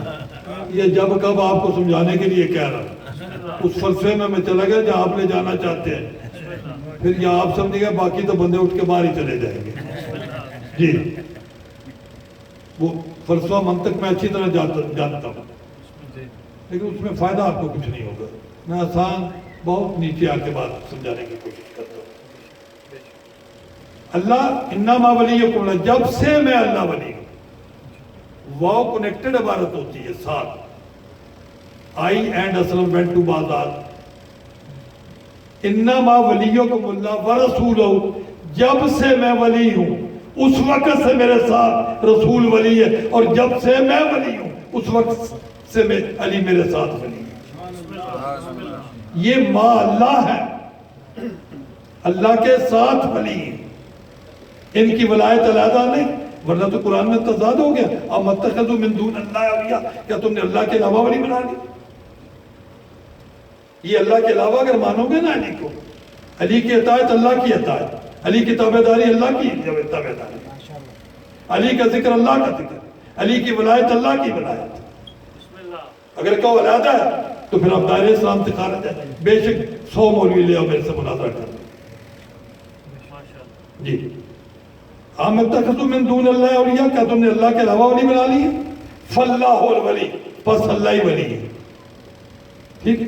یہ جب کب آپ کو سمجھانے کے لیے کہہ رہا ہوں. اس فلسفے میں چلا گیا جہاں آپ لے جانا چاہتے ہیں. پھر یہاں آپ سمجھے گا باقی تو بندے اٹھ کے باہر ہی چلے جائیں گے. جی وہ فلسفہ منطق میں اچھی طرح جانتا ہوں، لیکن اس میں فائدہ آپ کو کچھ نہیں ہوگا. میں آسان بہت نیچے آ کے بات سمجھانے کی کوشش کرتا ہوں. اللہ انما ولیکم اللہ، جب سے میں اللہ ولی ہوں. واو کنیکٹڈ عبارت ہوتی ہے ساتھ. آئی اینڈ اسلم وینٹ ٹو بازار. انما ولیکم اللہ ورسولہ، جب سے میں ولی ہوں اس وقت سے میرے ساتھ رسول ولی ہے، اور جب سے میں ولی ہوں اس وقت سے میں علی میرے ساتھ ولی ہے. یہ ماں اللہ ہے، اللہ کے ساتھ ولی ہیں. ان کی ولایت علیحدہ نہیں، ورنہ تو قرآن میں تضاد ہو گیا. ام اتخذوا من دون اللہ اولیاء، کیا تم نے اللہ کے علاوہ ولی بنا لی؟ یہ اللہ کے علاوہ اگر مانو گے نا علی کو، علی کی اطاعت اللہ کی اطاعت، علی کی تابعداری اللہ کی تابعداری، علی کا ذکر اللہ کا ذکر، علی کی ولایت اللہ کی ولایت. اگر کہو علیحدہ ہے تو پھر آپ دائرہ اسلام سے خارج ہے. بے شک 100 مولوی لے آؤ میرے سے مناظرہ کر. جی ہم اتخذوا من دون اللہ اولیاء، کیا تم نے اللہ کے علاوہ ولی بنا لی ہے؟ فاللہ الولی، پس اللہ ہی ولی ہے. ٹھیک.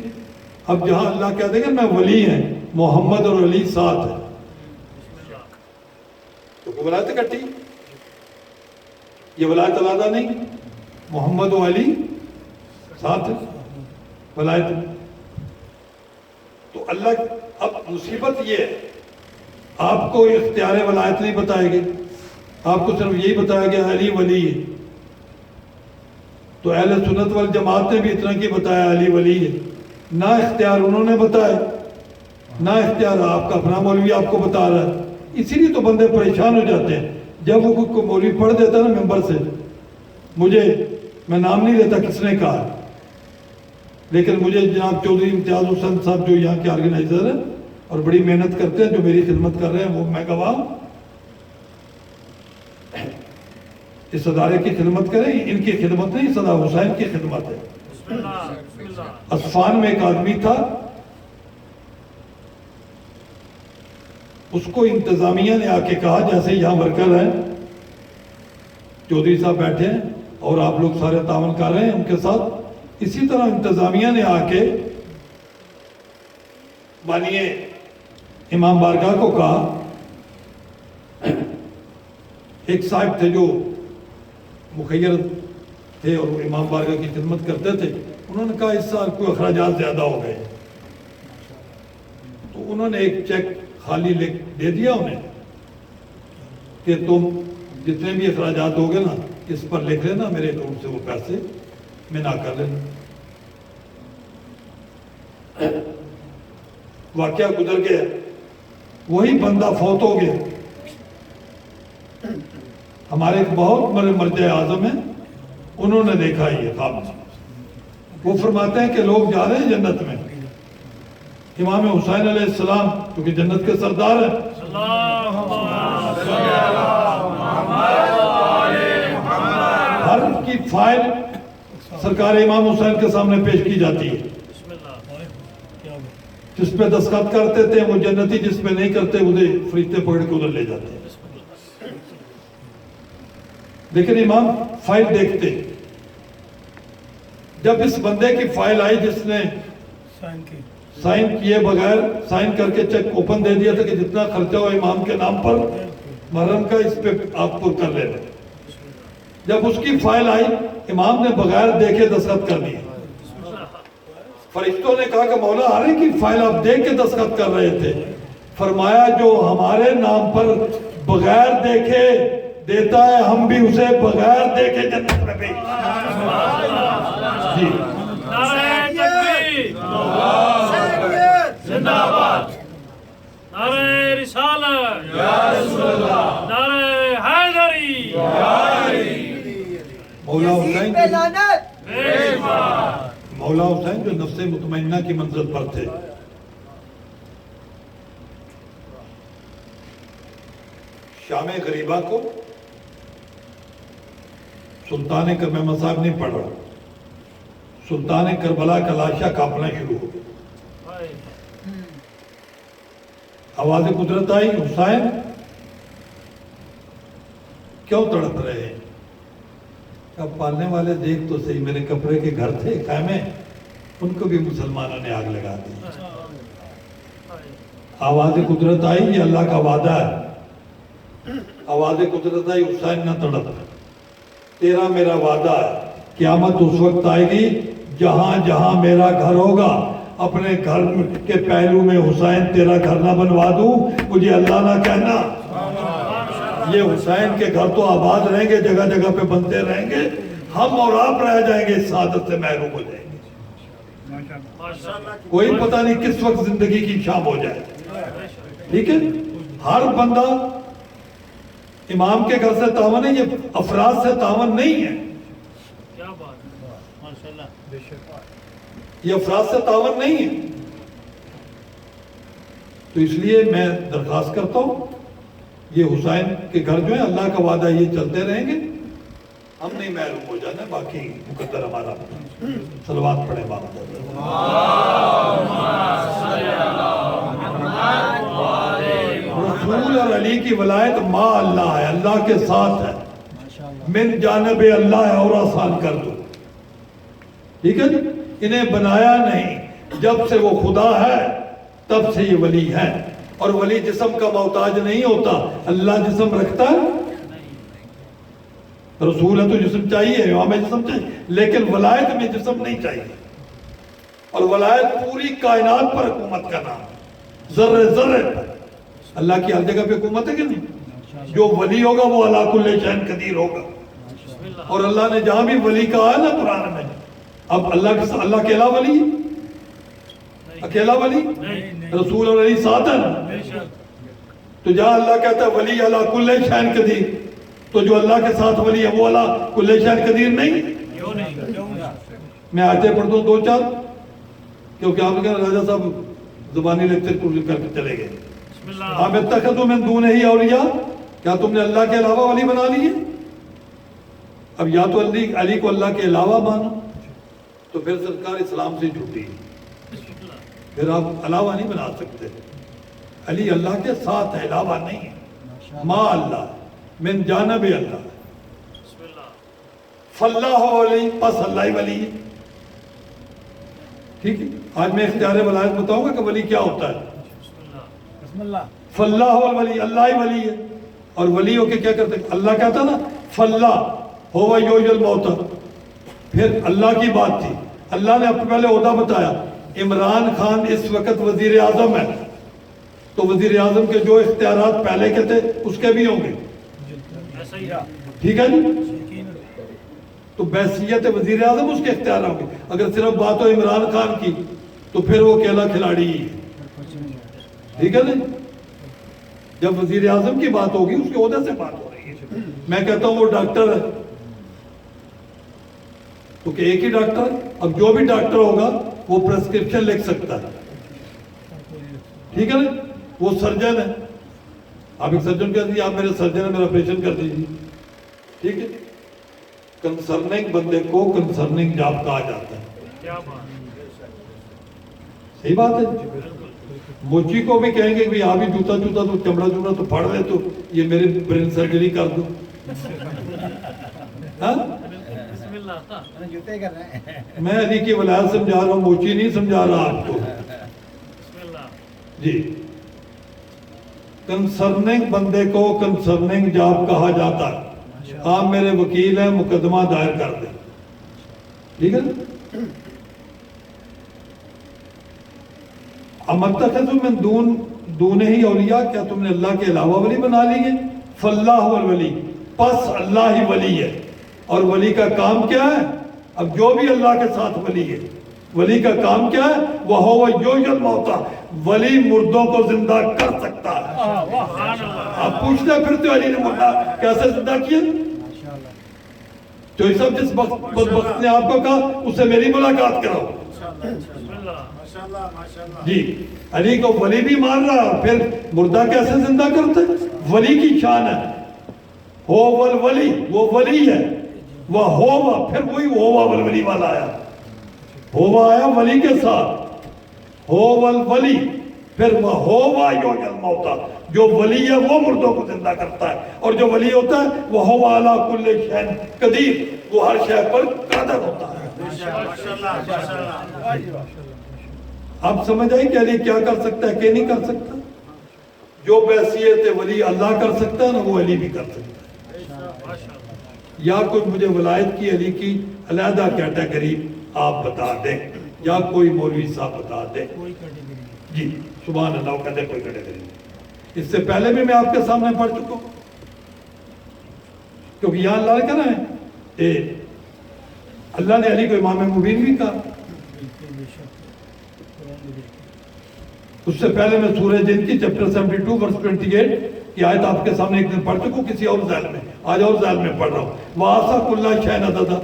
اب جہاں اللہ کہہ دے گا میں ولی ہیں، محمد اور علی ساتھ ہیں، تو وہ ولایت کٹی. یہ ولایت علیحدہ نہیں، محمد و علی ساتھ ہے ولایت. تو اللہ اب مصیبت یہ ہے، آپ کو اختیار ولایت نہیں بتائے گے، آپ کو صرف یہی بتایا گیا علی ولی ہے. تو اہل سنت والجماعت نے بھی اتنا کی بتایا علی ولی ہے. نہ اختیار انہوں نے بتایا، نہ اختیار آپ کا اپنا مولوی آپ کو بتا رہا ہے. اسی لیے تو بندے پریشان ہو جاتے ہیں جب وہ کو مولوی پڑھ دیتا نا ممبر سے. مجھے، میں نام نہیں لیتا کس نے کہا، لیکن مجھے جناب چودھری امتیاز حسین صاحب جو یہاں کے آرگنائزر ہیں اور بڑی محنت کرتے ہیں، جو میری خدمت کر رہے ہیں، وہ میں گواہ ہوں. اس ادارے کی خدمت کریں، ان کی خدمت نہیں، صدا حسین کی خدمت ہے. اصفہان میں ایک آدمی تھا، اس کو انتظامیہ نے آ کے کہا، جیسے یہاں ورکر ہیں چودھری صاحب بیٹھے ہیں اور آپ لوگ سارے تعاون کر رہے ہیں ان کے ساتھ، اسی طرح انتظامیہ نے آ کے مانیے امام بارگاہ کو کہا. ایک صاحب تھے جو مخیر تھے اور امام بارگاہ کی خدمت کرتے تھے، انہوں نے کہا اس سال کوئی اخراجات زیادہ ہو گئے. تو انہوں نے ایک چیک خالی دے دیا انہیں کہ تم جتنے بھی اخراجات ہوگے نا اس پر لکھ لینا، میرے اکاؤنٹ سے وہ پیسے میں نہ کر لینا. واقعہ گزر گیا، وہی بندہ فوت ہو گیا. ہمارے ایک بہت بڑے مرجع اعظم ہیں، انہوں نے دیکھا یہ خواب. وہ فرماتے ہیں کہ لوگ جا رہے ہیں جنت میں. امام حسین علیہ السلام کیونکہ جنت کے سردار ہیں، ہر کی فائل سرکار امام حسین کے سامنے پیش کی جاتی ہے. جس پہ دستخط کرتے تھے وہ جنتی، جس پہ نہیں کرتے اسے فرشتے پکڑ کے ادھر لے جاتے ہیں. لیکن امام فائل دیکھتے. جب اس بندے کی فائل آئی جس نے سائن کیے بغیر سائن کر کے چیک اوپن دے دیا تھا کہ جتنا خرچہ ہو امام کے نام پر محرم کا اس پہ آپ پر کر لینا. جب اس کی فائل آئی امام نے بغیر دیکھے دستخط کر دیے. فرشتوں نے کہا کہ مولا ہر ایک کی فائل آپ دیکھ کے دستخط کر رہے تھے. فرمایا جو ہمارے نام پر بغیر دیکھے دیتا ہے ہم بھی اسے بغیر دیکھے جنت میں بھیج. جی نعرہ تکبیر، زندہ باد، نعرہ رسالت، نعرہ حیدری، مولا حسین یزید پہ لعنت. مولا حسین جو نفس مطمئنہ کی منزل پر تھے. شام غریبہ کو سلطان کربلا صاحب نہیں پڑھ رہا، سلطان کربلا کا لاشا کانپنا شروع ہو گیا. آواز قدرت آئی حسین کیوں تڑپ رہے ہیں؟ اب پالنے والے دیکھ تو صحیح میرے کپڑے کے گھر تھے خیمے ان کو بھی مسلمانوں نے آگ لگا دی. آواز قدرت آئی یہ اللہ کا وعدہ ہے. آواز قدرت آئی حسین نہ تڑپ، تیرا میرا وعدہ ہے قیامت اس وقت آئے گی جہاں جہاں میرا گھر ہوگا اپنے گھر کے پہلو میں حسین تیرا گھر نہ بنوا دوں مجھے اللہ نہ کہنا. یہ حسین کے گھر تو آباد رہیں گے، جگہ جگہ پہ بنتے رہیں گے، ہم اور آپ رہ جائیں گے، اس سعادت سے محروم ہو جائیں گے. کوئی پتہ نہیں کس وقت زندگی کی شام ہو جائے. ٹھیک ہے، ہر بندہ امام کے گھر سے تعاون ہے، یہ افراد سے تعاون نہیں ہے. یہ افراد سے تعاون نہیں ہے. تو اس لیے میں درخواست کرتا ہوں یہ حسین کے گھر جو ہے اللہ کا وعدہ یہ چلتے رہیں گے، ہم نہیں محروم ہو جانا. باقی مقدر ہمارا. صلوات پڑھیں باپ. رسول اور علی کی ولایت ما اللہ ہے، اللہ کے ساتھ ہے. من جانب اللہ ہے اور آسان کر دو. ٹھیک ہے جی، انہیں بنایا نہیں، جب سے وہ خدا ہے تب سے یہ ولی ہے. اور ولی جسم کا محتاج نہیں ہوتا، اللہ جسم رکھتا ہے. رسول ہے تو جسم چاہیے، امام جسم چاہیے، لیکن ولایت میں جسم نہیں چاہیے. اور ولایت پوری کائنات پر حکومت کا نام، ذرے ذرے پر. اللہ کی ہر جگہ پہ حکومت ہے کہ نہیں؟ جو ولی ہوگا وہ علی کل شیء قدیر ہوگا. اور اللہ نے جہاں بھی ولی کہا ہے نا قرآن میں، اب اللہ کے علاوہ ولی اکیلا ولی رسول اور علی ساتھ ہے. تو جہاں اللہ کہتا ہے ولی علی کل شیء قدیر، تو جو اللہ کے ساتھ ولی ہے وہ علی کل شیء قدیر نہیں. میں آیتیں پڑھتا ہوں 2-4 کیونکہ آپ نے کہا راجہ صاحب زبانی لیکچر پورے کر کے چلے گئے. آپ اتخذوا من دونہ اولیاء، کیا تم نے اللہ کے علاوہ ولی بنا لیے؟ اب یا تو علی کو اللہ کے علاوہ مانا تو پھر سرکار اسلام سے جھوٹی، پھر آپ علاوہ نہیں بنا سکتے. علی اللہ کے ساتھ ہے، علاوہ نہیں ہے. ما اللہ من جانب اللہ، فاللہ ولی، پس اللہ ہی ولی ہے. ٹھیک ہے، آج میں اختیار ولایت بتاؤں گا کہ ولی کیا ہوتا ہے. فاللہ ولی، اللہ ہی ولی ہے. اور ولی ہو کے کیا کرتے ہیں؟ اللہ کہتا نا فاللہ ہوا یحیی الموتیٰ، پھر اللہ کی بات تھی. اللہ نے اپنے پہلے عہدہ بتایا. عمران خان اس وقت وزیر اعظم ہے تو وزیر اعظم کے جو اختیارات پہلے کے تھے اس کے بھی ہوں گے. ٹھیک ہے جی، تو بحیثیت وزیر اعظم اس کے اختیار ہوں گے. اگر صرف بات ہو عمران خان کی تو پھر وہ اکیلا کھلاڑی ہی ہے. ٹھیک ہے نا، جب وزیر اعظم کی بات ہوگی اس کے عہدے سے بات ہو رہی ہے. میں کہتا ہوں وہ ڈاکٹر ہے تو کہ ایک ہی ڈاکٹر ہے. اب جو بھی ڈاکٹر ہوگا وہ پرسکرپشن لکھ سکتا ہے. ٹھیک ہے نا، وہ سرجن ہے. آپ ایک سرجن کہتے ہیں آپ میرے سرجن ہے، میرا آپریشن کر دیجیے. ٹھیک ہے، کنسرننگ بندے کو کنسرننگ جاب کہا جاتا ہے. صحیح بات ہے. موچی کو بھی کہیں گے کہ آپ ہی جوتا تو چمڑا تو پھاڑ لے تو یہ میرے برین سرجری کر دو. میں علی کی ولایت سمجھا رہا ہوں، موچی نہیں سمجھا رہا آپ کو. جی کنسرننگ بندے کو کنسرننگ جاب کہا جاتا ہے. آپ میرے وکیل ہیں, مقدمہ دائر کر دیں, ٹھیک ہے نا. امتخذوا من دونہ اولیاء, کیا تم نے اللہ کے علاوہ ولی بنا لیے؟ فاللہ الولی, پس اللہ ہی ولی ہے. اور ولی کا کام کیا ہے؟ اب جو بھی اللہ کے ساتھ ولی ہے, ولی کا کام کیا ہے؟ وَهُوَ يُحْيِي الْمَوْتَى, ولی مردوں کو زندہ کر سکتا ہے. آپ پوچھتے پھرتے علی نے مردہ کیسے زندہ کیا؟ تو یہ سب جس بدبخت نے آپ کو کہا اس سے میری ملاقات کراؤ. جی علی کو ولی بھی مان رہا, پھر مردہ کیسے زندہ کرتے؟ ولی کی شان ہے. ہو والولی, وہ ولی ہے. وہ ہوا, پھر وہی ہوا والولی والا آیا. ہوا آیا ولی کے ساتھ, ہو والولی, پھر وہ ہوا یحیی الموتیٰ, جو ولی ہے وہ مردوں کو زندہ کرتا ہے. اور جو ولی ہوتا ہے وہ ہوا علی کل شیء قدیر, وہ ہر شے پر قادر ہوتا ہے. آپ سمجھ آئی کہ علی کیا کر سکتا ہے کہ نہیں کر سکتا؟ جو بحیثیت ولی اللہ کر سکتا ہے نا, وہ علی بھی کر سکتا ہے. یا کوئی مجھے ولایت کی علی کی علیحدہ کیٹیگری آپ بتا دیں, یا کوئی مولوی صاحب بتا دیں. جی سبحان اللہ, وہ کہتے کوئی کیٹیگری. اس سے پہلے بھی میں آپ کے سامنے پڑھ چکا ہوں, کیونکہ یہاں اللہ نے کہنا ہے اللہ نے علی کو امام مبین بھی کہا. اس سے پہلے میں سورہ جن کی چیپٹر 72 ورس 28 کی آیت آپ کے سامنے ایک دن پڑھ چکوں کسی اور ذیل میں, آج اور ذیل میں پڑھ رہا ہوں. وَآسَا كُلَّ شَيْءٍ عَدَدًا,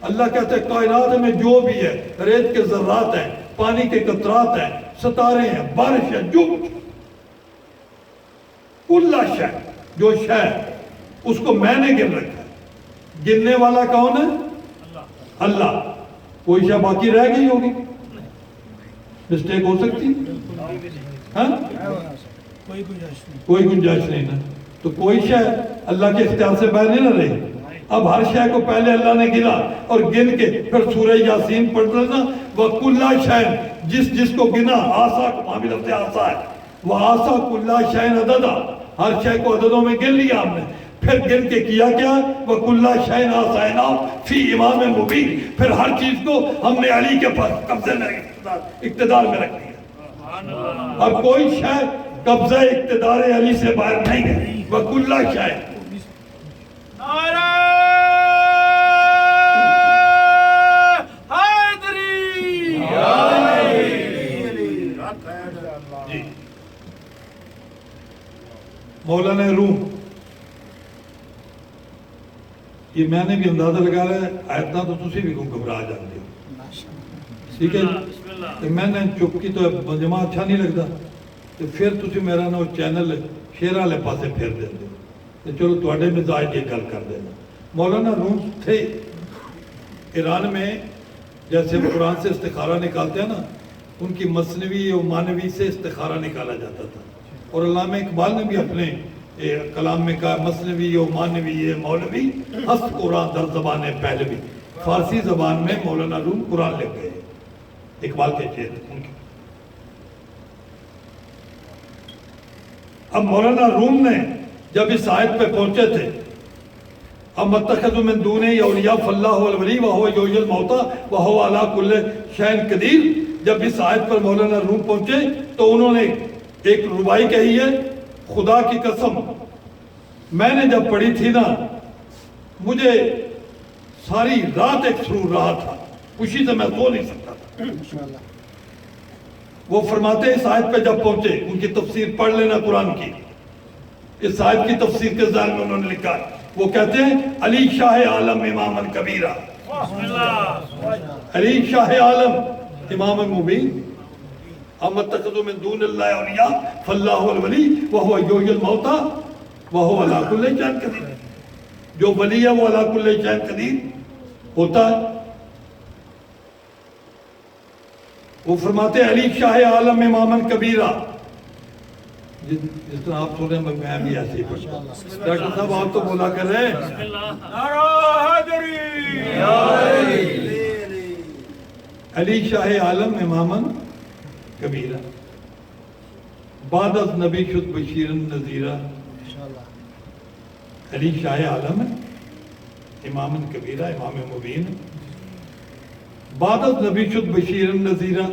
اللہ کہتے ہیں کائنات میں جو بھی ہے, ریت کے ذرات ہیں, پانی کے قطرات ہیں, ستارے ہیں, بارش ہے, جو کل شے, جو شے اس کو میں نے گن رکھا ہے. گننے والا کون ہے؟ اللہ. کوئی شے باقی رہ گئی ہوگی, مسٹیک ہو سکتی, ہاں کوئی گنجائش نہیں نا. تو کوئی شے اللہ کے اختیار سے باہر نہیں نہ رہی. اب ہر شے کو پہلے اللہ نے گنا اور گن کے پھر سورہ یاسین پڑھ لینا. وَكُلَّ شَيْءٍ, جس کو گنا, آسا کو وہاں بھی لفظ آسا ہے, وَآسَا كُلَّ شَيْءٍ عَدَدًا, ہر شے کو عددوں میں گن لیا ہم نے. پھر گن کے کیا کیا؟ وَكُلَّ شَيْءٍ آسَيْنَاهُ فِي إِمَامٍ مُبِينٍ, پھر ہر چیز کو ہم نے علی کے پاس قبضے میں اقتدار میں رکھ دیا. اب کوئی شے قبضہ اقتدار علی سے باہر نہیں ہے. وَكُلَّ شَيْءٍ. نعرہ حیدری. جی مولانا روم, یہ میں نے بھی اندازہ لگا رہا ہے, آیتنا تو تسی بھی کو گھبرا جاتے ہو, ٹھیک ہے. میں نے چپ کی تو مجمع اچھا نہیں لگتا, تو پھر تسی میرا نا چینل شیر والے پاسے پھیر دیں دو, تو چلو تواڈے مزاج کی گل کر دینا. مولانا روم تھے ایران میں, جیسے وہ قرآن سے استخارہ نکالتے ہیں نا, ان کی مثنوی و مانوی سے استخارہ نکالا جاتا تھا. اور علامہ اقبال نے بھی اپنے کلام میں کہا مثنوی و مانوی مولوی ہست قرآن در زبان پہلوی. فارسی زبان میں مولانا روم قرآن لکھ گئے, اقبال کے شعر ان کے. اب مولانا روم نے جب اس آیت پہ پہنچے تھے, امتخذوا من دونہ اولیاء فاللہ الولی وہو یحیی الموتیٰ وہو علی کل شیء قدیر, جب اس آیت پر مولانا روم پہنچے تو انہوں نے ایک ربائی کہی ہے, خدا کی قسم میں نے جب پڑھی تھی نا, مجھے ساری رات ایک سرور رہا تھا, خوشی سے میں سو نہیں سکتا تھا. وہ فرماتے اس آیت پہ جب پہنچے, ان کی تفسیر پڑھ لینا قرآن کی, اس آیت کی تفسیر کے ذہن میں انہوں نے لکھا ہے. وہ کہتے ہیں علی شاہ عالم امام کبیرہ, علی شاہ عالم امام مبین. امتخذوا من دون اللہ اولیاء فاللہ الولی وہو یحیی الموتیٰ وہو علی کل شیء قدیر. جو ولی ہے وہ علی کل شیء قدیر ہوتا ہے. وہ فرماتے ہیں علی شاہ عالم امام کبیرہ. جس طرح آپ سن رہے ہیں میں بھی ایسے ہی پڑھتا ہوں. ڈاکٹر صاحب آپ تو بولا کر رہے ہیں نعرہ حیدری. علی شاہ عالم امام کبیرہ. بعد از نبی شد بشیر نذیرہ. علی شاہ عالم ہے, امام کبیرہ, امام مبین. بعد از نبی شد بشیر نذیرہ,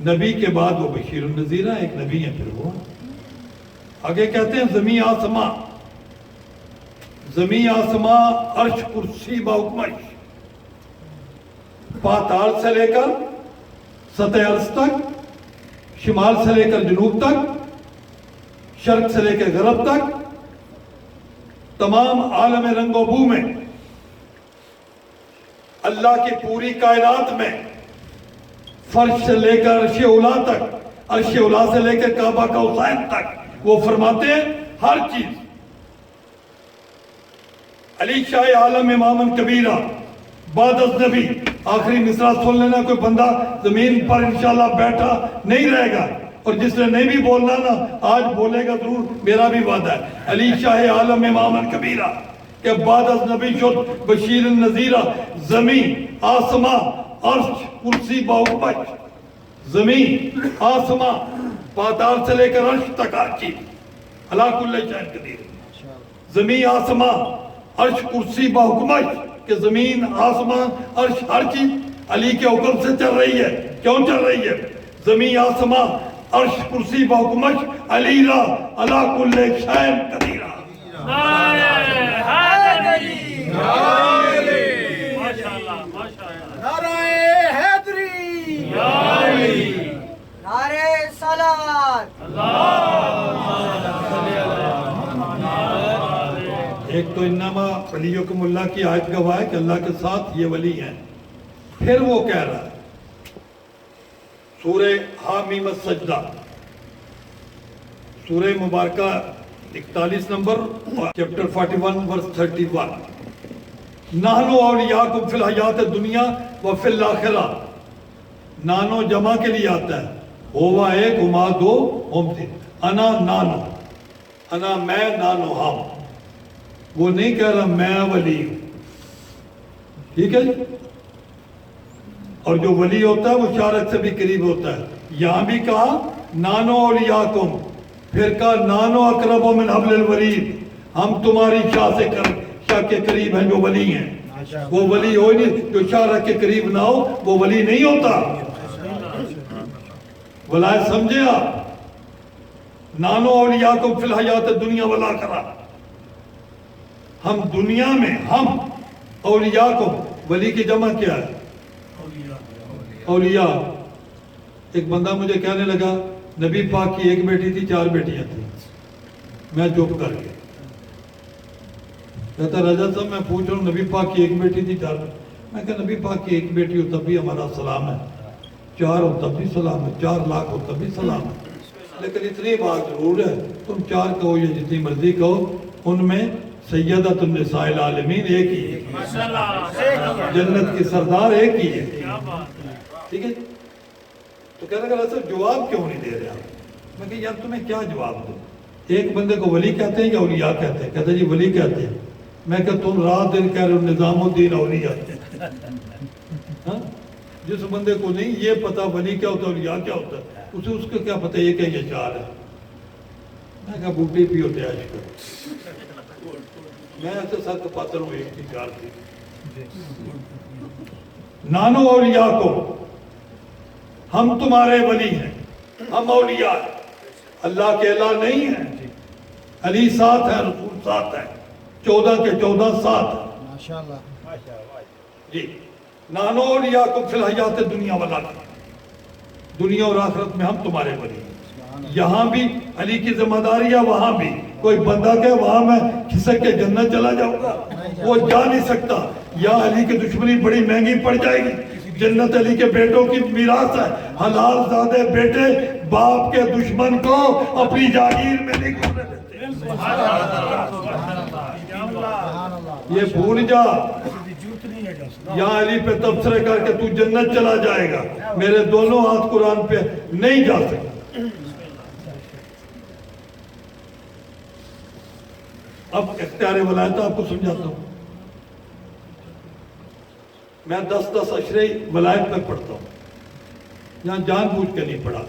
نبی کے بعد وہ بشیر نذیرہ, ایک نبی ہے پھر وہ. آگے کہتے ہیں زمین آسماں, زمین آسماں, عرش کرسی باحکمش, پاتال سے لے کر سطح عرض تک, شمال سے لے کر جنوب تک, شرق سے لے کر غرب تک, تمام عالم رنگ و بو میں, اللہ کی پوری کائنات میں, فرش سے لے کر عرش اولا تک, عرش اولا سے لے کر کعبہ کا حسین تک, وہ فرماتے ہیں ہر چیز. علی شاہ عالم امام کبیرہ بعد از نبی. آخری مصرع سن لینا, کوئی بندہ زمین پر انشاءاللہ بیٹھا نہیں رہے گا, اور جس نے نہیں بھی بولنا نا آج بولے گا ضرور, میرا بھی وعدہ ہے. علی شاہ عالم امام کبیرہ کہ بعد از نبی شد بشیر نذیرہ, زمین آسماں عرش کرسی باحکمش, زمین آسماں پاتال سے لے کر عرش تک ہر چیز, علی کل شیء قدیر. زمین آسماں عرش کرسی باحکمش, کہ زمین آسمان عرش ہر چیز علی کے حکم سے چل رہی ہے. کیوں چل رہی ہے؟ زمین آسمان عرش کرسی باحکمش, علی را علی کل شیء قدیر. ماشاءاللہ ماشاءاللہ. نعرہ حیدری, نعرہ صلوات. ایک تو انما ولیکم اللہ کی آیت گواہ ہے کہ اللہ کے ساتھ یہ ولی ہیں. پھر وہ کہہ رہا ہے سورہ حامیم السجدہ, سورہ مبارکہ 41 نمبر, چیپٹر 41 ورس 31. نحنو اولیاءکم فی الحیات الدنیا و فی الاخرہ. نانو جمع کے لیے آتا ہے, ہوا ایک, ہما دو, ہم تین. انا نانو, انا میں, نانو ہم. وہ نہیں کہہ رہا میں ولی ہوں, ٹھیک ہے. اور جو ولی ہوتا ہے وہ شارک سے بھی قریب ہوتا ہے. یہاں بھی کہا نانو اولیاءکم, پھر کہا نانو اقرب من حبل الورید, ہم تمہاری شاہ کے قریب ہیں جو ولی ہیں. وہ ولی ہو نہیں جو شارک کے قریب نہ ہو, وہ ولی نہیں ہوتا. ولایت سمجھے آپ؟ نانو اولیاءکم فی الحیات الدنیا والآخرہ, ہم دنیا میں, ہم اولیاء کو, ولی کی جمع کیا ہے؟ اولیاء. ایک بندہ مجھے کہنے لگا نبی پاک کی ایک بیٹی تھی, 4 بیٹیاں تھیں. میں چپ کر گیا. کہتا رجا صاحب میں پوچھ رہا ہوں نبی پاک کی ایک بیٹی تھی, 4. میں کہا نبی پاک کی ایک بیٹی ہو تب بھی ہمارا سلام ہے, 4 ہو تب بھی سلام ہے, 4 لاکھ ہو تب بھی سلام ہے. لیکن اتنی بات ضرور ہے, تم 4 کہو یا جتنی مرضی کہو, ان میں سیدۃ النساء العالمین ایک ہی ہے, جنت کی سردار ایک ہی ہے. ٹھیک ہے. تو کہنے لگا صاحب جواب کیوں نہیں دے رہے آپ؟ میں کہ یار تمہیں کیا جواب دوں؟ ایک بندے کو ولی کہتے ہیں یا اولیاء کہتے ہیں؟ کہتے ہیں جی ولی کہتے ہیں. میں کہ تم رات دن کہہ رہے ہو نظام الدین اولیاء. جس بندے کو نہیں یہ پتا ولی کیا ہوتا ہے اولیاء کیا ہوتا ہے, اسے اس کو کیا پتا یہ کہ یہ 4 ہے. میں کہا بوٹی بھی ہوتے عائش کرو. میں ایسے ساتھ پاتر ہوں, ایک تھی 4 تھی. نانو اولیاء کو, ہم تمہارے ولی ہیں, ہم اولیاء ہیں. اللہ کے اللہ نہیں ہیں. علی ساتھ ہے, رسول ساتھ ہے, 14 کے 14 ساتھ ہیں. ماشاءاللہ. جی. نانو اولیاء کو فی الحیات دنیا والا, دنیا اور آخرت میں ہم تمہارے ولی ہیں. یہاں بھی علی کی ذمہ داری ہے, وہاں بھی. کوئی بندہ کہ وہاں میں کھسک کے جنت چلا جاؤں گا, وہ جا نہیں سکتا. یا علی کی دشمنی بڑی مہنگی پڑ جائے گی. جنت علی کے بیٹوں کی میراث ہے. حلال زادے بیٹے باپ کے دشمن کو اپنی جاگیر میں نہیں کرنے دیتے. یہ بھول جا, یا علی پہ تبصرے کر کے تو جنت چلا جائے گا. میرے دونوں ہاتھ قرآن پہ نہیں جا سکتا. اب اختیار ولایت آپ کو سمجھاتا ہوں. میں 10 اشرے ولایت پہ پڑھتا ہوں, یہاں جان بوجھ کے نہیں پڑھا.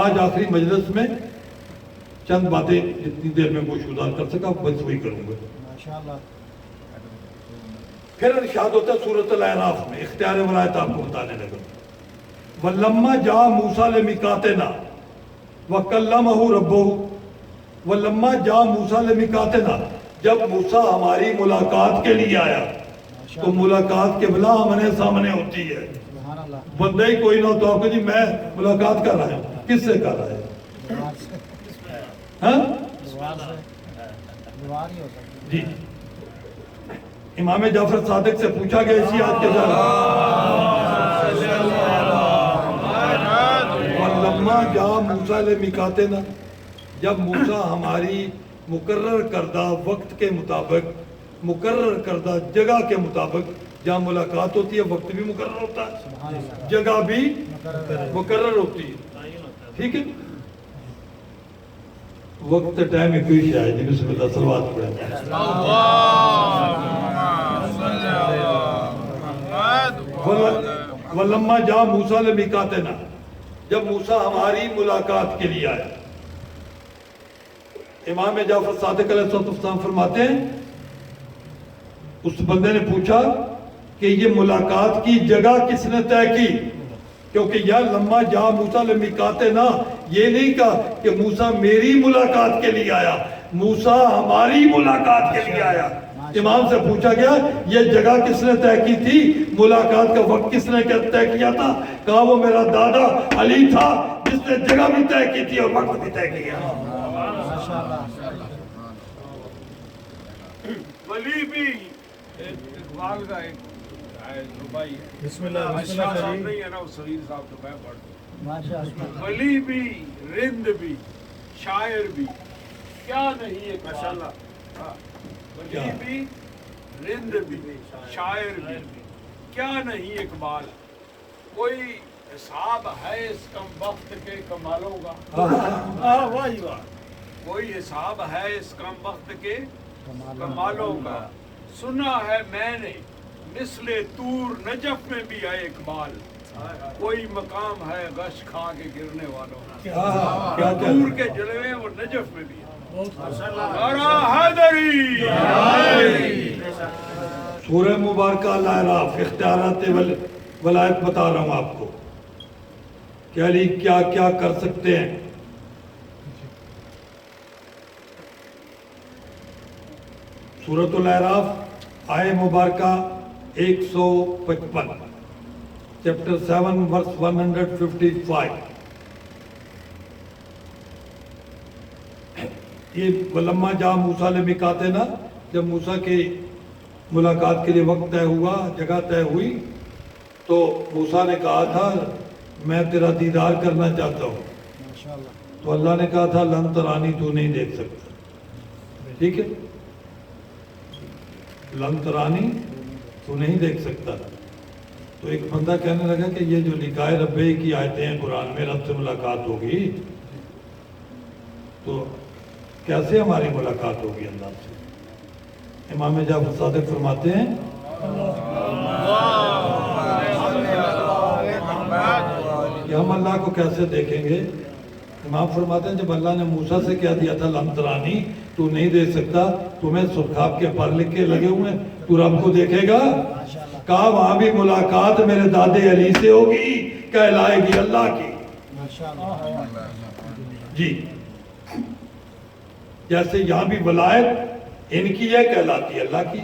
آج آخری مجلس میں چند باتیں جتنی دیر میں گوشگزار کر سکا بس وہی کروں گا. ماشاءاللہ. پھر ارشاد ہوتا ہے سورۃ الاعراف میں، اختیار ولایت آپ کو بتانے لگا. وَلَمَّا جَاءَ مُوسَىٰ لِمِيقَاتِنَا وَكَلَّمَهُ رَبُّهُ. وَلَمَّا جَاءَ مُوسَىٰ لِمِيقَاتِنَا، جب موسیٰ ہماری ملاقات کے لیے آیا. تو ملاقات کے بلا آمنے سامنے ہوتی ہے. سبحان اللہ. بندہ ہی کوئی نہ تو آپ کہ جی میں ملاقات کر رہا ہوں، کس سے کر رہا ہے؟ ہاں دیوار ہی ہو سکتی. جی. امام جعفر صادق سے پوچھا گیا اسی آیت کے وَلَمَّا جَاءَ مُوسَىٰ لِمِيقَاتِنَا، جب موسیٰ ہماری مقرر کردہ وقت کے مطابق، مقرر کردہ جگہ کے مطابق، جہاں ملاقات ہوتی ہے وقت بھی مقرر ہوتا ہے، جگہ بھی مقرر ہوتی ہے. ٹھیک ہے. وقت ٹائم ایک ہی شاید. بسم اللہ صلوات پڑھیں. وَلَمَّا جَاءَ مُوسَىٰ لِمِيقَاتِنَا، جب موسیٰ ہماری ملاقات کے لیے آیا. امام جعفر صادق علیہ السلام فرماتے ہیں اس بندے نے پوچھا کہ یہ ملاقات کی جگہ کس نے طے کی؟ کیونکہ یا لما جا موسیٰ لمیقاتنا، یہ نہیں کہا کہ موسیٰ میری ملاقات کے لیے آیا، موسیٰ ہماری ملاقات کے لیے آیا. امام سے پوچھا گیا یہ جگہ کس نے طے کی تھی، ملاقات کا وقت کس نے طے کیا تھا؟ کہا وہ میرا دادا علی تھا جس نے جگہ بھی طے کی تھی اور وقت بھی طے کیا. ولی بھی اقبال کا ایک ربائی ہے. بسم اللہ. شاہ صاحب نہیں ہے نا، وہ صغیر صاحب تو میں پڑھتا ماشاءاللہ. ولی بھی رند بھی شاعر بھی کیا نہیں ہے. ماشاءاللہ. ولی بھی رند بھی شاعر بھی کیا نہیں اقبال. کوئی حساب ہے اس کم وقت کے کمالوں کا؟ واہ واہ. کوئی حساب ہے اس کم وقت کے کمالوں کا. سنا ہے میں نے مثل طور نجف میں بھی ہے اقبال. کوئی مقام ہے غش کھا کے گرنے والوں کا. طور کے جلوے اور نجف میں بھی ہے. حیدری. سورہ مبارکہ الاعراف، اختیارات ولایت بتا رہا ہوں آپ کو کہ علی کیا کیا کر سکتے ہیں. سورۃ الاعراف آئے مبارکہ 155، چیپٹر 7 ورس 155. یہ ولما جا موسیٰ لمیقاتنا، جب موسیٰ کی ملاقات کے لیے وقت طے ہوا، جگہ طے ہوئی، تو موسیٰ نے کہا تھا میں تیرا دیدار کرنا چاہتا ہوں. تو اللہ نے کہا تھا لن ترانی، تو نہیں دیکھ سکتا. ٹھیک ہے، لن ترانی تو نہیں دیکھ سکتا. تو ایک بندہ کہنے لگا کہ یہ جو لکھائے ربے کی آیتیں ہیں قرآن میں، رب سے ملاقات ہوگی، تو کیسے ہماری ملاقات ہوگی اللہ سے؟ امام جعفر صادق فرماتے ہیں کہ ہم اللہ کو کیسے دیکھیں گے. امام فرماتے ہیں جب اللہ نے موسیٰ سے کہہ دیا تھا لن ترانی، تو نہیں دیکھ سکتا، تمہیں سرخاب کے پر لکھ کے لگے ہوئے تو رب کو دیکھے گا؟ کہا وہاں بھی ملاقات میرے دادے علی سے ہوگی، کہلائے گی اللہ کی. جی جیسے یہاں بھی ولایت ان کی ہے، کہلاتی ہے اللہ کی.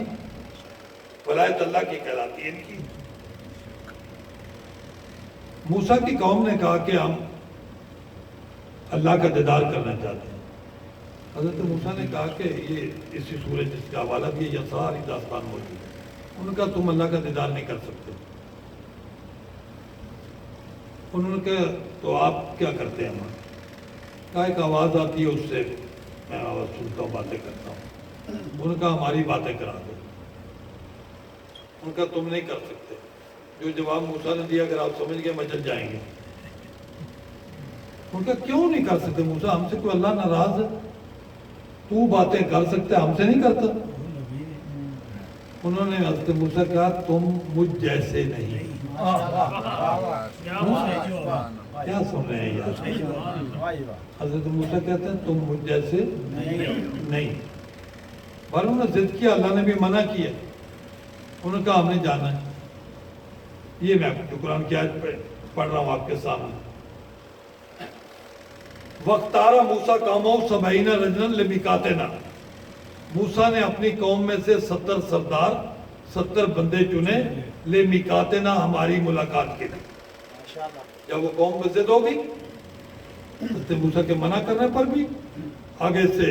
ولایت اللہ کی کہلاتی ہے، ان کی. موسیٰ کی قوم نے کہا کہ ہم اللہ کا دیدار کرنا چاہتے ہیں. حضرت موسیٰ نے کہا کہ یہ اسی سورج جس کا حوالہ دیا یہ ساری داستان موجود ہے. انہوں نے کہا تم اللہ کا دیدار نہیں کر سکتے. انہوں نے کہا تو آپ کیا کرتے ہیں؟ کہا ایک آواز آتی ہے، اس سے میں آواز سنتا ہوں، باتیں کرتا ہوں. انہوں نے کہا ہماری باتیں کرا دو. انہوں نے کہا تم نہیں کر سکتے. جو جواب موسیٰ نے دیا اگر آپ سمجھ گئے مچل جائیں گے. انہوں نے کہا کیوں نہیں کر سکتے موسیٰ، ہم سے کوئی اللہ ناراض ہے؟ تو باتیں کر سکتے ہم سے نہیں کرتا. انہوں نے حضرت موسیٰ کہا تم مجھ جیسے نہیں. کیا سن رہے ہیں یار؟ حضرت موسیٰ کہتے ہیں تم مجھ جیسے نہیں. پر انہوں نے ضد کیا, اللہ نے بھی منع کیا, انہوں نے کہا ہم نے جانا ہے. یہ میں جو قرآن کی آیت پڑھ رہا ہوں آپ کے سامنے. وَاخْتَارَ مُوسَىٰ قَوْمَهُ سَبْعِينَ رَجُلًا لِمِيقَاتِنَا. موسیٰ نے اپنی قوم میں سے 70 سردار 70 بندے چنے لِمِيقَاتِنَا ہماری ملاقات کے لیے. جب وہ قوم میں ضد ہوگی حضرت موسیٰ کے منع کرنے پر بھی آگے سے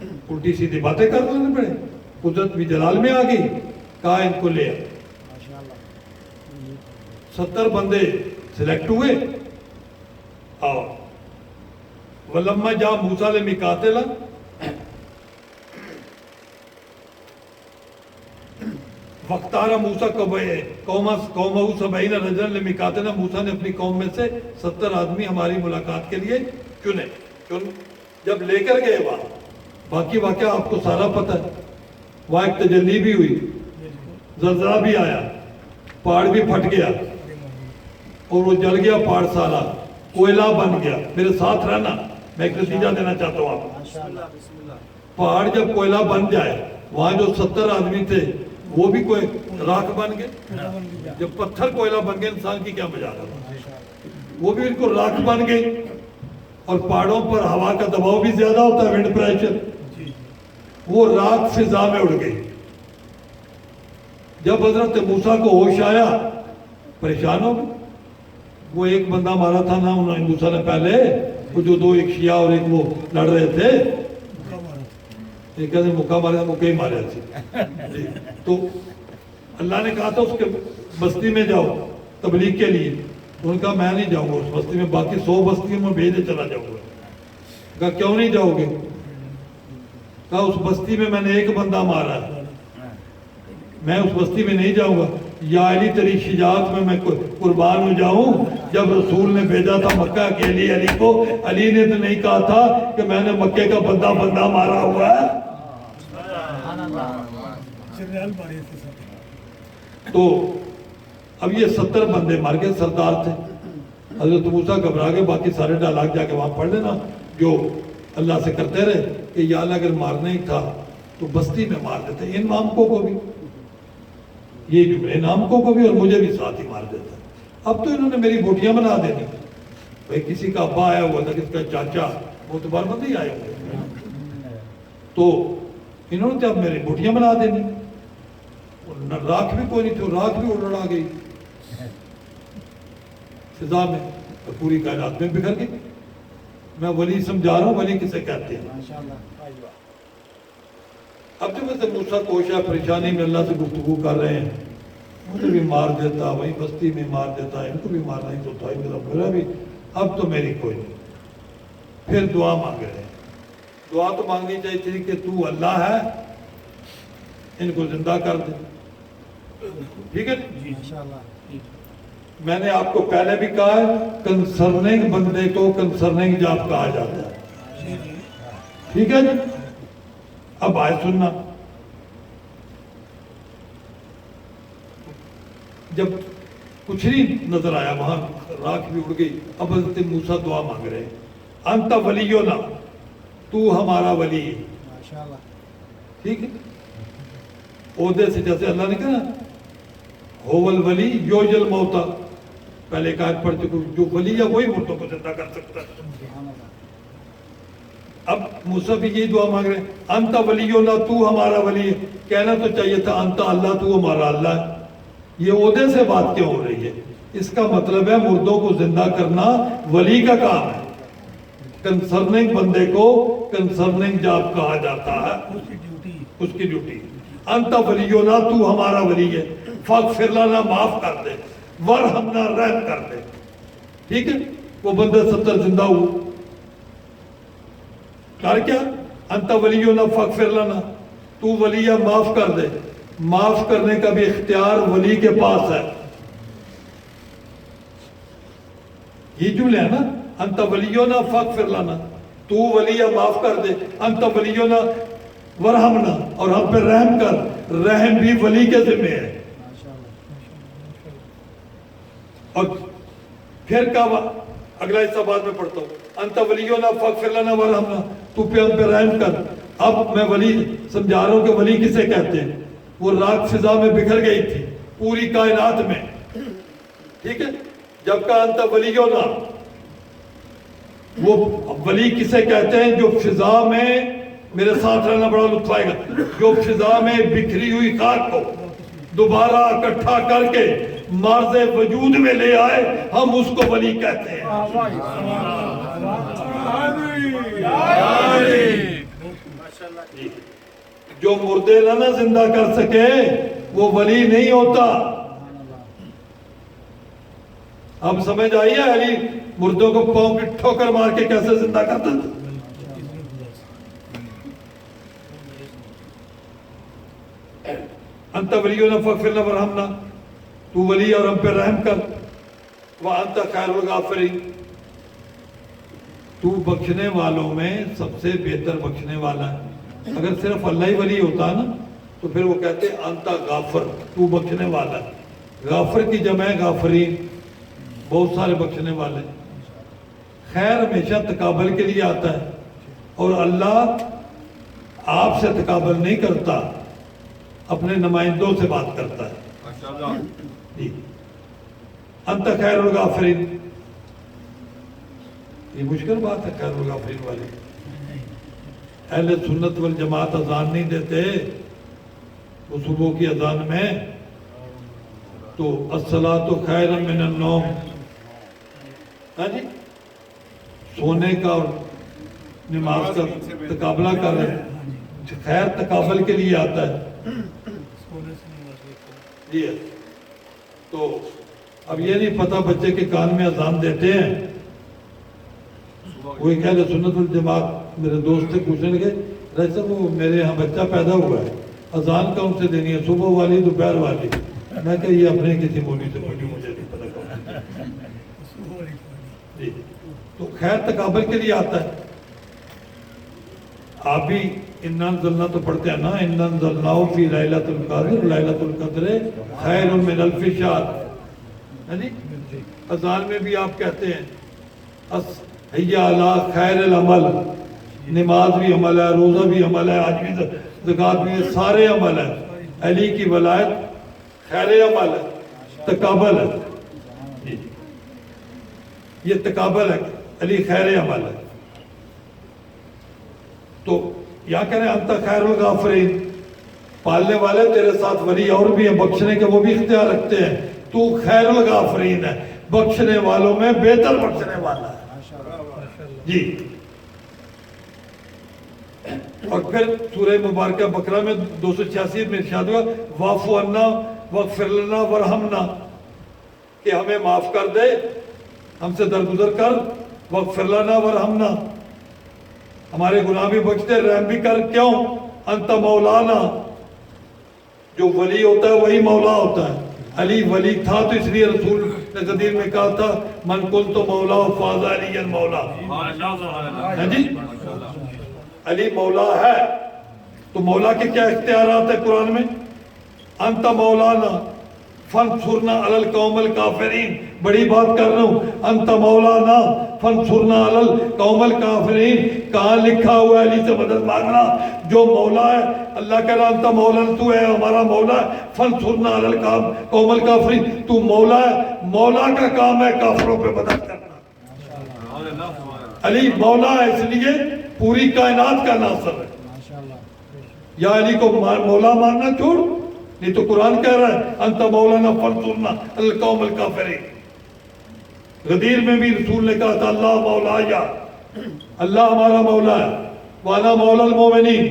الٹی سیدھی باتیں کر لینے پڑے, قدرت بھی جلال میں آ گئی, کہا ان کو لے. 70 بندے سلیکٹ ہوئے اور وَلَمَّا جَاءَ مُوسَىٰ لِمِيقَاتِنَا وَاخْتَارَ مُوسَىٰ قَوْمَهُ 70 رَجُلًا لِمِيقَاتِنَا. موسیٰ نے اپنی قوم میں سے 70 آدمی ہماری ملاقات کے لیے چنے. جب لے کر گئے وہاں, باقی واقعہ آپ کو سارا پتہ ہے, وہاں ایک تجلی بھی ہوئی, زلزلہ بھی آیا, پہاڑ بھی پھٹ گیا اور وہ جل گیا پہاڑ سارا, کوئلہ بن گیا. میرے ساتھ رہنا, میں ایک نتیجہ دینا چاہتا ہوں آپ کو. پہاڑ جب کوئلہ بن جائے, وہاں جو 70 آدمی تھے وہ بھی کوئی راکھ بن گئے. جب پتھر کوئلہ بن گئے انسان کی کیا مجال ہے, وہ بھی ان کو راکھ بن گئی. اور پہاڑوں پر ہوا کا دباؤ بھی زیادہ ہوتا ہے, ونڈ پریشر, وہ راکھ فضا میں اڑ گئی. جب حضرت موسیٰ کو ہوش آیا پریشان ہو گئے. وہ ایک بندہ مارا تھا نا انہوں نے موسیٰ نے پہلے, وہ جو دو, ایک شیعہ اور ایک وہ لڑ رہے تھے, ایک کہتے ہیں مکہ مارے تھے, مکہ ہی مارے تھے. تو اللہ نے کہا تھا اس کے بستی میں جاؤ تبلیغ کے لیے. انہوں نے کہا میں نہیں جاؤں گا اس بستی میں, باقی 100 بستیوں میں بھیجے چلا جاؤں گا. کہا کیوں نہیں جاؤ گے؟ کہا اس بستی میں میں نے ایک بندہ مارا ہے, میں اس بستی میں نہیں جاؤں گا. یا علی تیری شجاعت میں قربان ہو جاؤں. جب رسول نے بھیجا تھا مکہ کے لیے علی کو, علی نے تو نہیں کہا تھا کہ میں نے مکے کا بندہ مارا ہوا ہے. تو اب یہ 70 بندے مار گئے, سردار تھے. حضرت موسیٰ گھبرا گئے. باقی سارے ڈائلاگ جا کے وہاں پڑھ لینا جو اللہ سے کرتے رہے کہ یا اللہ اگر مارنا ہی تھا تو بستی میں مار دیتے, ان نامکوں کو بھی, یہ جملے نامکوں کو بھی, اور مجھے بھی ساتھ ہی مار دیتا. اب تو انہوں نے میری بوٹیاں بنا دینی. بھائی کسی کا ابا آیا ہوا تھا, کسی کا چاچا, وہ تو بار بندی آئے ہوئے, تو انہوں نے تو اب میری بوٹیاں بنا دینی. راکھ بھی کوئی نہیں تھی, راکھ بھی اڑا گئی فضا میں, پوری کائنات میں بکھر گئی. میں ولی سمجھا رہا ہوں, ولی کسے کہتے ہیں. اب جب ایسے موسیٰ کوشا پریشانی میں اللہ سے گفتگو کر رہے ہیں, مجھے بھی مار دیتا, وہیں بستی میں مار دیتا, ان کو بھی مارنا ہی تو تھا, میرا بھی, اب تو میری کوئی نہیں. پھر دعا مانگ رہے ہیں. دعا تو مانگنی چاہیے تھی کہ تو اللہ ہے, ان کو زندہ کر دے. ٹھیک ہے جی, میں نے آپ کو پہلے بھی کہا ہے, کنسرننگ بندے کو کنسرننگ جاب کہا جاتا ہے. ٹھیک ہے جی. اب آئے سننا, جب کچھ نہیں نظر آیا, وہاں راکھ بھی اڑ گئی. اب حضرت موسیٰ دعا مانگ رہے ہیں, انت ولینا, تو ہمارا ولی ہے. ٹھیک ہے, عہدے سے جیسے اللہ نے کہا هو الولی یحیی الموتى, پہلے ایک آیت پڑھ چکے, جو ولی ہے وہی مردوں کو زندہ کر سکتا ہے. اب موسیٰ بھی یہی دعا مانگ رہے ہیں, انت ولینا, تو ہمارا ولی ہے. کہنا تو چاہیے تھا انت اللہ, تو ہمارا اللہ ہے. یہ عہدے سے بات کیوں ہو رہی ہے؟ اس کا مطلب ہے مردوں کو زندہ کرنا ولی کا کام ہے. کنسرننگ بندے کو کنسرننگ جاب کہا جاتا ہے, اس کی ڈیوٹی. انت ولینا, تو ہمارا ولی ہے. فاغفر لنا, معاف کر دے. ورحمنا, رحم کر دے. ٹھیک ہے, وہ بندے 70 زندہ ہوئے. کر کیا؟ انت ولینا فاغفر لنا, تو ولی ہے, معاف کر دے. معاف کرنے کا بھی اختیار ولی کے پاس ہے. یہ جملے ہے نا, انت ولینا فاغفر لنا, تو ولی ہے, معاف کر دے. انت ولینا ورحمنا, اور ہم پہ رحم کر. رحم بھی ولی کے ذمہ ہے. اور پھر کہا اگلا حصہ بعد میں پڑھتا ہوں، انت ولینا فاغفر لنا ورحمنا، تو پہ ہم پہ رحم کر۔ اب میں ولی سمجھا رہا ہوں کہ ولی کسے کہتے ہیں۔ وہ رات فضا میں بکھر گئی تھی پوری کائنات میں، ٹھیک ہے، جب کہا انت ولینا، وہ ولی کسے کہتے ہیں؟ جو فضا میں، میرے ساتھ رہنا بڑا لطف آئے گا، جو فضا میں بکھری ہوئی خاک کو دوبارہ اکٹھا کر کے مرز وجود میں لے آئے، ہم اس کو ولی کہتے ہیں۔ جو مردے نہ زندہ کر سکے وہ ولی نہیں ہوتا۔ اب سمجھ آئی ہے علی مردوں کو پاؤں کی ٹھوکر مار کے کیسے زندہ کرتا تھا؟ انت ولینا فاغفر لنا ورحمنا، تو ولی اور ہم پہ رحم کر، وانت خیر الغافرین، تو بخشنے والوں میں سب سے بہتر بخشنے والا ہے۔ اگر صرف اللہ ہی ولی ہوتا نا تو پھر وہ کہتے ہیں انت غافر، تو بخشنے والا ہے۔ غافر کی جمع ہے غافرین، بہت سارے بخشنے والے۔ خیر ہمیشہ تقابل کے لیے آتا ہے، اور اللہ آپ سے تقابل نہیں کرتا، اپنے نمائندوں سے بات کرتا ہے۔ جی انت خیر الغافرین، یہ مشکل بات ہے خیر الغافرین والی۔ اہل سنت والجماعت اذان نہیں دیتے، وہ صبح کی اذان میں تو الصلاۃ خیر من النوم، ہاں جی، سونے کا اور نماز کا تقابلہ کر رہے ہیں۔ خیر تقابل کے لیے آتا ہے، جی ہے۔ تو اب یہ نہیں پتا بچے کے کان میں اذان دیتے ہیں، وہ ایک اہل سنت والجماعت میرے دوست سے پوچھنے لگے، رائے صاحب وہ میرے یہاں بچہ پیدا ہوا ہے، اذان کون سے دینی ہے، صبح والی دوپہر والی؟ میں کہ یہ اپنے کسی مولوی سے پوچھو، مجھے نہیں پتا کون۔ جی تو خیر تقابل کے لیے آتا ہے۔ آپ بھی انا انزلنا تو پڑھتے ہیں نا، انا انزلناہ فی لیلۃ القدر، لیلۃ القدر خیر من الف شہر، ہے جی۔ اذان میں بھی آپ کہتے ہیں حیا علی خیر العمل، نماز بھی عمل ہے، روزہ بھی عمل ہے، حج بھی، زکوٰۃ بھی، سارے عمل ہے۔ علی کی ولایت خیر عمل ہے، تقابل ہے، جی یہ تقابل ہے، علی خیر عمل ہے۔ تو یا کہہ رہے ہیں انت خیر الغافرین، پالنے والے تیرے ساتھ ولی اور بھی ہیں، بخشنے کے وہ بھی اختیار رکھتے ہیں، تو خیر الغافرین ہے، بخشنے والوں میں بہتر بخشنے والا ہے، جی۔ اور پھر سورہ مبارکہ بقرہ میں 286 میں ارشاد ہوا واعف عنا واغفر لنا ورحمنا، کہ ہمیں معاف کر دے، ہم سے درگزر کر، واغفر لنا ورحمنا، ہمارے گناہ بھی بخش دے، رحم بھی کر۔ کیوں؟ انت مولانا، جو ولی ہوتا ہے وہی مولا ہوتا ہے۔ علی ولی تھا تو اس لیے رسول نے غدیر میں کہا تھا من کنت مولا فاز علی المولا، ہے جی، علی مولا ہے۔ تو مولا کے کیا اختیارات ہیں قرآن میں؟ انت مولانا فانصرنا علی القوم الکافرین، بڑی بات کر رہا ہوں، انت مولانا فانصرنا علی القوم الکافرین، کہاں لکھا ہوا ہے علی سے مدد مانگنا؟ جو مولا ہے اللہ کہہ رہا انت مولانا، تو ہے ہمارا مولا ہے، فانصرنا علی القوم الکافرین، تو مولا ہے، مولا کا کام ہے کافروں پہ مدد کرنا۔ علی مولا ہے، اس لیے پوری کائنات کا ناصر ہے۔ یا علی کو مولا ماننا چھوڑ، نہیں تو قرآن کہہ رہا ہے انت مولانا فانصرنا علی القوم الکافرین۔ غدیر میں بھی رسول نے کہا تھا اللہ مولا، یا اللہ ہمارا مولا ہے، وانا مولا المومنین،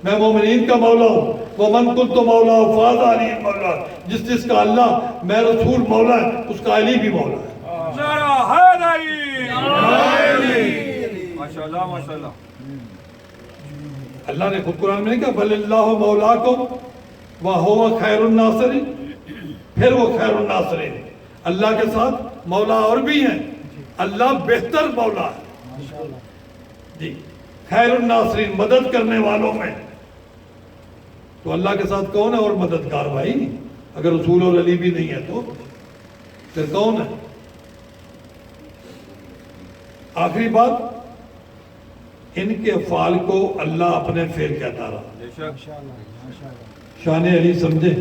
میں مومنین کا مولا ہوں، ومن کنت مولا فاز علی مولا، جس جس کا اللہ میں رسول مولا ہے اس کا علی بھی مولا ہے۔ ذرا حیدری، ماشاءاللہ ماشاءاللہ۔ اللہ نے خود قرآن میں نہیں کہا بل اللہ مولاکم وَهُوَ خیر الناصرین، پھر وہ خیر الناصرین، اللہ کے ساتھ مولا اور بھی ہیں، اللہ بہتر مولا ہے، جی خیر الناصرین، مدد کرنے والوں میں۔ تو اللہ کے ساتھ کون ہے اور مددگار بھائی؟ اگر رسول اور علی بھی نہیں ہے تو پھر کون ہے؟ آخری بات، ان کے افعال کو اللہ اپنے فعل کہتا رہا. شان علی سمجھے،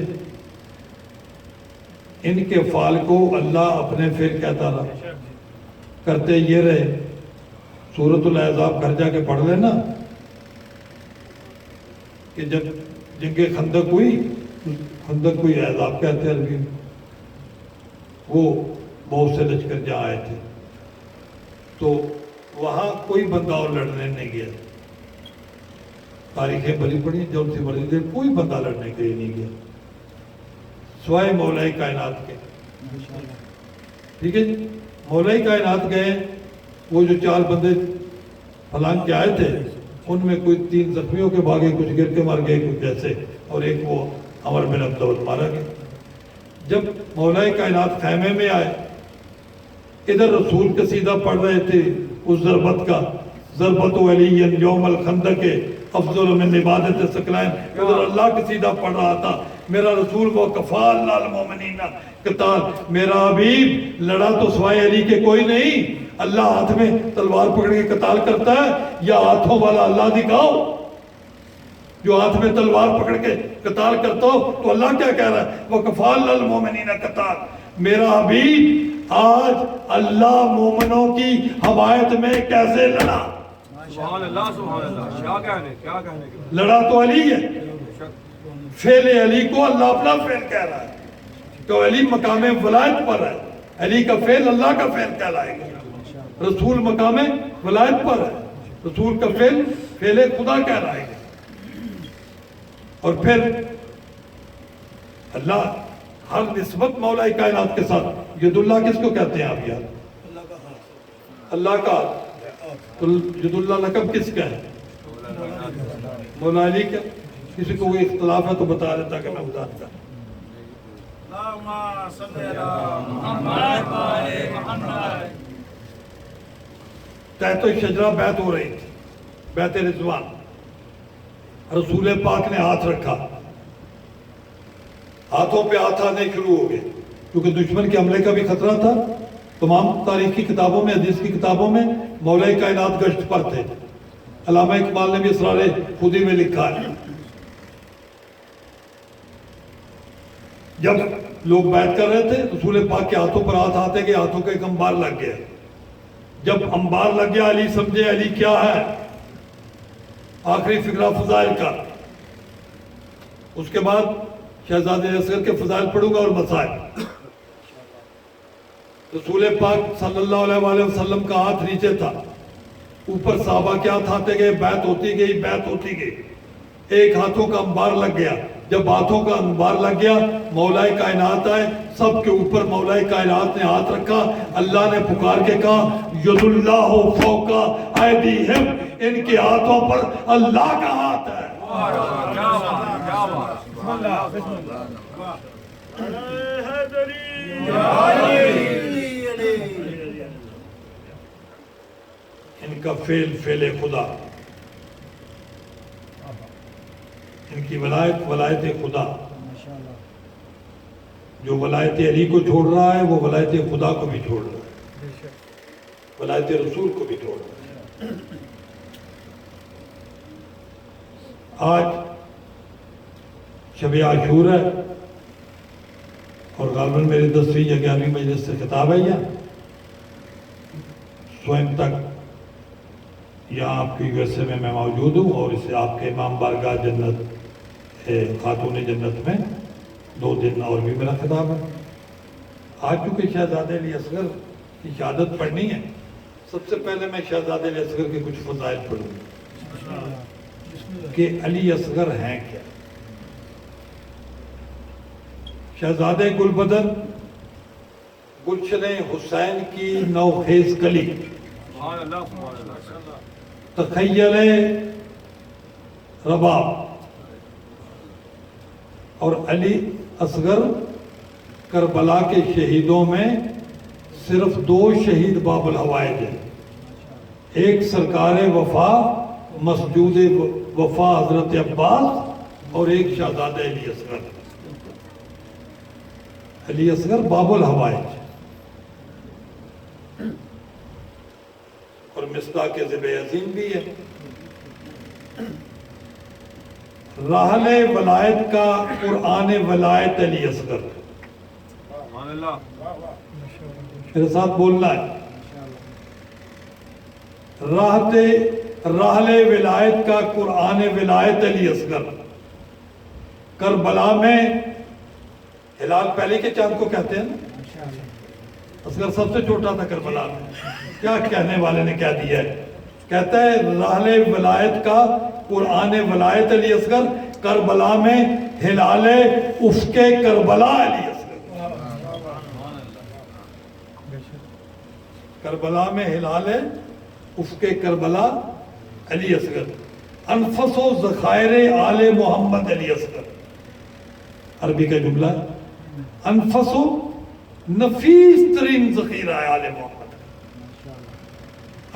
ان کے افعال کو اللہ اپنے فعل کہتا رہا. کرتے یہ رہے، سورۃ الاحزاب گھر جا کے پڑھ لینا کہ جب جنگ خندق ہوئی، خندق کوئی احزاب کہتے ہیں عربی میں، وہ بہت سے لشکر جہاں آئے تھے تو وہاں کوئی بندہ اور لڑنے نہیں گیا. تاریخیں بھری پڑی جو سی مرضی دے، کوئی بندہ لڑنے کے لیے نہیں گیا سوائے مولا کائنات کے. ٹھیک ہے جی، مولا کائنات گئے. وہ جو 4 بندے پھلانگ کے آئے تھے ان میں کوئی 3 زخمیوں کے بھاگے، کچھ گر کے مار گئے، کچھ ایسے، اور ایک وہ عمر بن عبداللہ مارا گیا. جب مولا کائنات خیمے میں آئے، ادھر رسول قصیدہ پڑھ رہے تھے اس ضربت کا، ضربت علی یوم الخندق افضل من عبادت ثقلین. ادھر اللہ قصیدہ پڑھ رہا تھا، میرا رسول وہ کفا اللہ المومنین قتال. میرا حبیب لڑا تو سوائے علی کے کوئی نہیں. اللہ ہاتھ میں تلوار پکڑ کے قتال کرتا ہے یا ہاتھوں والا اللہ دکھاؤ؟ جو ہاتھ میں تلوار پکڑ کے قتال کرتا ہو تو اللہ کیا کہہ رہا ہے؟ وَكَفَى اللَّهُ الْمُؤْمِنِينَ قِتَالًا. میرا حبیب آج اللہ مومنوں کی حمایت میں کیسے لڑا؟ سبحان اللہ سبحان اللہ. کیا کہنے کے لڑا تو علی ہے. فعل علی کو اللہ اپنا فعل کہہ رہا ہے تو علی مقام ولایت پر ہے. علی کا فعل اللہ کا فعل کہلائے گا. رسول مقام ولایت پر ہے، رسول کا فعل فعل خدا کہلائے گا. اور پھر اللہ ہر نسبت مولا کائنات کے ساتھ. ید اللہ کس کو کہتے ہیں آپ یار؟ اللہ کا. تو ید اللہ لقب کس کا ہے؟ مولا علی کا. کسی کو کوئی اختلاف ہے تو بتا دیتا کہ میں بتا دیتا. تحت شجرہ بیعت ہو رہی تھی، بیعت رضوان. رسول پاک نے ہاتھ رکھا، ہاتھوں پہ ہاتھ آنے شروع ہو گئے کیونکہ دشمن کے حملے کا بھی خطرہ تھا. تمام تاریخی کتابوں میں، حدیث کی کتابوں میں مولا کائنات گشت پر تھے. علامہ اقبال نے بھی اسرار خودی میں لکھا ہے. جب لوگ بیعت کر رہے تھے رسول پاک کے ہاتھوں پر ہاتھ آتے گئے، ہاتھوں کا ایک انبار لگ گیا. جب انبار لگ گیا علی سمجھے علی کیا ہے. آخری فقرہ فضائل کا، اس کے بعد شہزادے اصغر کے فضائل پڑھوں گا اور مسائل. رسول پاک صلی اللہ علیہ وسلم کا ہاتھ نیچے تھا، اوپر صحابہ کے ہاتھ آتے گئے، بیعت ہوتی گئی، بیعت ہوتی گئی. ایک ہاتھوں کا انبار لگ گیا. جب ہاتھوں کا انبار لگ گیا مولا کائنات آئے، سب کے اوپر مولا کائنات نے ہاتھ رکھا. اللہ نے پکار کے کہا ید اللہ فوق ایدیہم، ان کے ہاتھوں پر اللہ کا ہاتھ ہے. ان کا فعل فعل خدا، ان کی ولایت ولایت خدا. جو ولایت علی کو چھوڑ رہا ہے وہ ولایت خدا کو بھی چھوڑ رہا ہے، ولایت رسول کو بھی چھوڑ رہا ہے. آج شب عاشور ہے اور غالباً میری 10ویں یا 11ویں مجلس سے خطاب ہے. یا سوئم تک یہاں آپ کی USA میں موجود ہوں اور اسے آپ کے امام بارگاہ جنت خاتون جنت میں 2 دن اور بھی میرا خطاب ہے. آج چونکہ شہزادے علی اصغر کی شہادت پڑھنی ہے، سب سے پہلے میں شہزادے علی اصغر کے کچھ فضائل پڑھوں گا کہ علی اصغر ہیں کیا. شہزادے گلبدن گلشن حسین کی نوخیز کلی، تخیل رباب. اور علی اصغر کربلا کے شہیدوں میں صرف 2 شہید باب الحوائج ہیں. ایک سرکار وفا مسجود وفا حضرت عباس اور ایک شہزادہ علی اصغر. علی اصغر باب الحوائج. اور مصداق ذب عظیم بھی ہے. راحل ولایت کا قرآن ولایت علی اصغر. سبحان اللہ. میرے ساتھ بولنا ہے. راحل ولایت کا قرآن ولایت علی اصغر. کربلا میں ہلال پہلے کے چاند کو کہتے ہیں نا. اصغر سب سے چھوٹا تھا کربلا میں. کیا کہنے والے نے کہہ دیا ہے. کہتا ہے راحل ولایت کا قرآن ولایت علی اصغر. کربلا میں ہلال افق کربلا علی اصغر. کربلا میں ہلال افق کربلا علی اصغر. انفس و ذخائر آل محمد علی اصغر. عربی کا جملہ ہے. انفس و نفیس ترین ذخیرہ آل محمد.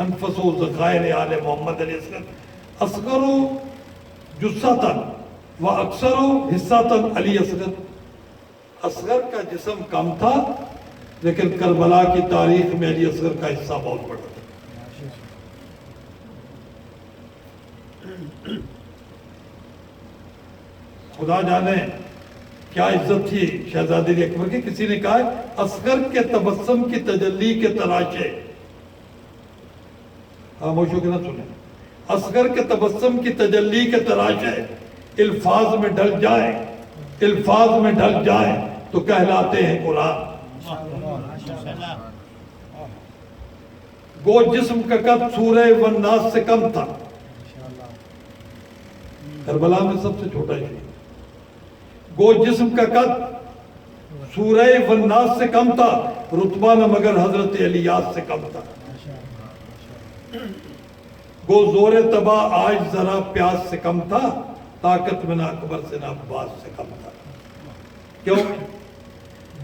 انفس و ذخائر آل محمد علی اصغر. اصغر و جثتاً و اکثر و حصتاً علی اصغر. اصغر کا جسم کم تھا لیکن کربلا کی تاریخ میں علی اصغر کا حصہ بہت بڑا تھا. خدا جانے کیا عزت تھی شہزادی اکبر کی. کسی نے کہا اصغر کے تبسم کی تجلی کے تراشے. خاموشوں کے نہ سنیں. اصغر کے تبسم کی تجلی کے تراشے الفاظ میں ڈھل جائیں تو کہلاتے ہیں قرآن. گو جسم کا قد سورہ والناس سے کم تھا. کربلا میں سب سے چھوٹا ہی. گو جسم کا قد سورہ والناس سے کم تھا. رتبہ نہ مگر حضرت الیاس سے کم تھا. گو زور تبا آج ذرا پیاس سے کم تھا. طاقت میں نہ اکبر سے نہ عباس سے کم تھا. کیوں؟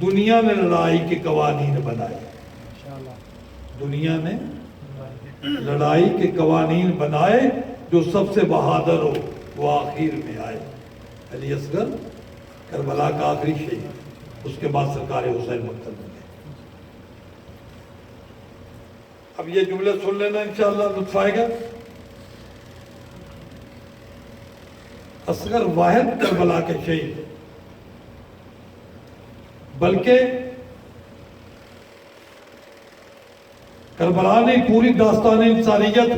دنیا نے لڑائی کے قوانین بنائے. دنیا نے لڑائی کے قوانین بنائے. جو سب سے بہادر ہو وہ آخر میں آئے. علی اصغر کربلا کا آخری شہید. اس کے بعد سرکار حسین مقتل ہو گئے. اب یہ جملے سن لینا انشاءاللہ لطف آئے گا. اصغر واحد کربلا کے شہید بلکہ کربلا نے پوری داستان انسانیت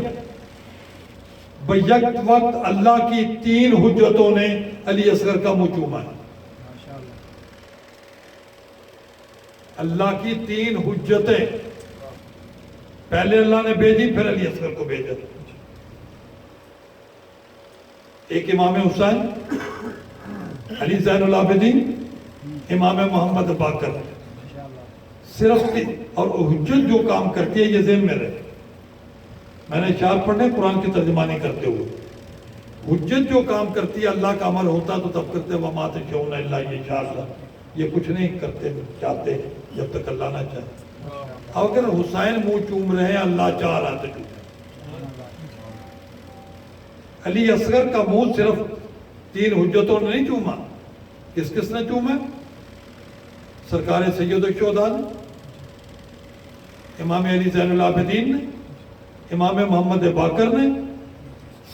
بیک وقت اللہ کی 3 حجتوں نے علی اصغر کا منہ چوما ہے. اللہ کی 3 حجتیں پہلے اللہ نے بھیجی پھر علی اصغر کو بھیجا. ایک امام حسین, علی زین العابدین, امام محمد باقر. صرف اور حجت جو کام کرتی ہے یہ ذہن میں رہے. میں نے اشعار پڑھنے قرآن کی ترجمانی کرتے ہوئے. حجت جو کام کرتی ہے اللہ کا عمل ہوتا تو تب کرتے وما تشاءون الا یشاء اللہ. یہ کچھ نہیں کرتے چاہتے جب تک اللہ نہ چاہے. اگر حسین منہ چوم رہے ہیں اللہ چاہ رہا تھا. علی اصغر کا منہ صرف 3 حجتوں نے نہیں چوما. کس کس نے چوما؟ سرکار سید الشہداء نے, امام علی زین العابدین نے, امام محمد باقر نے,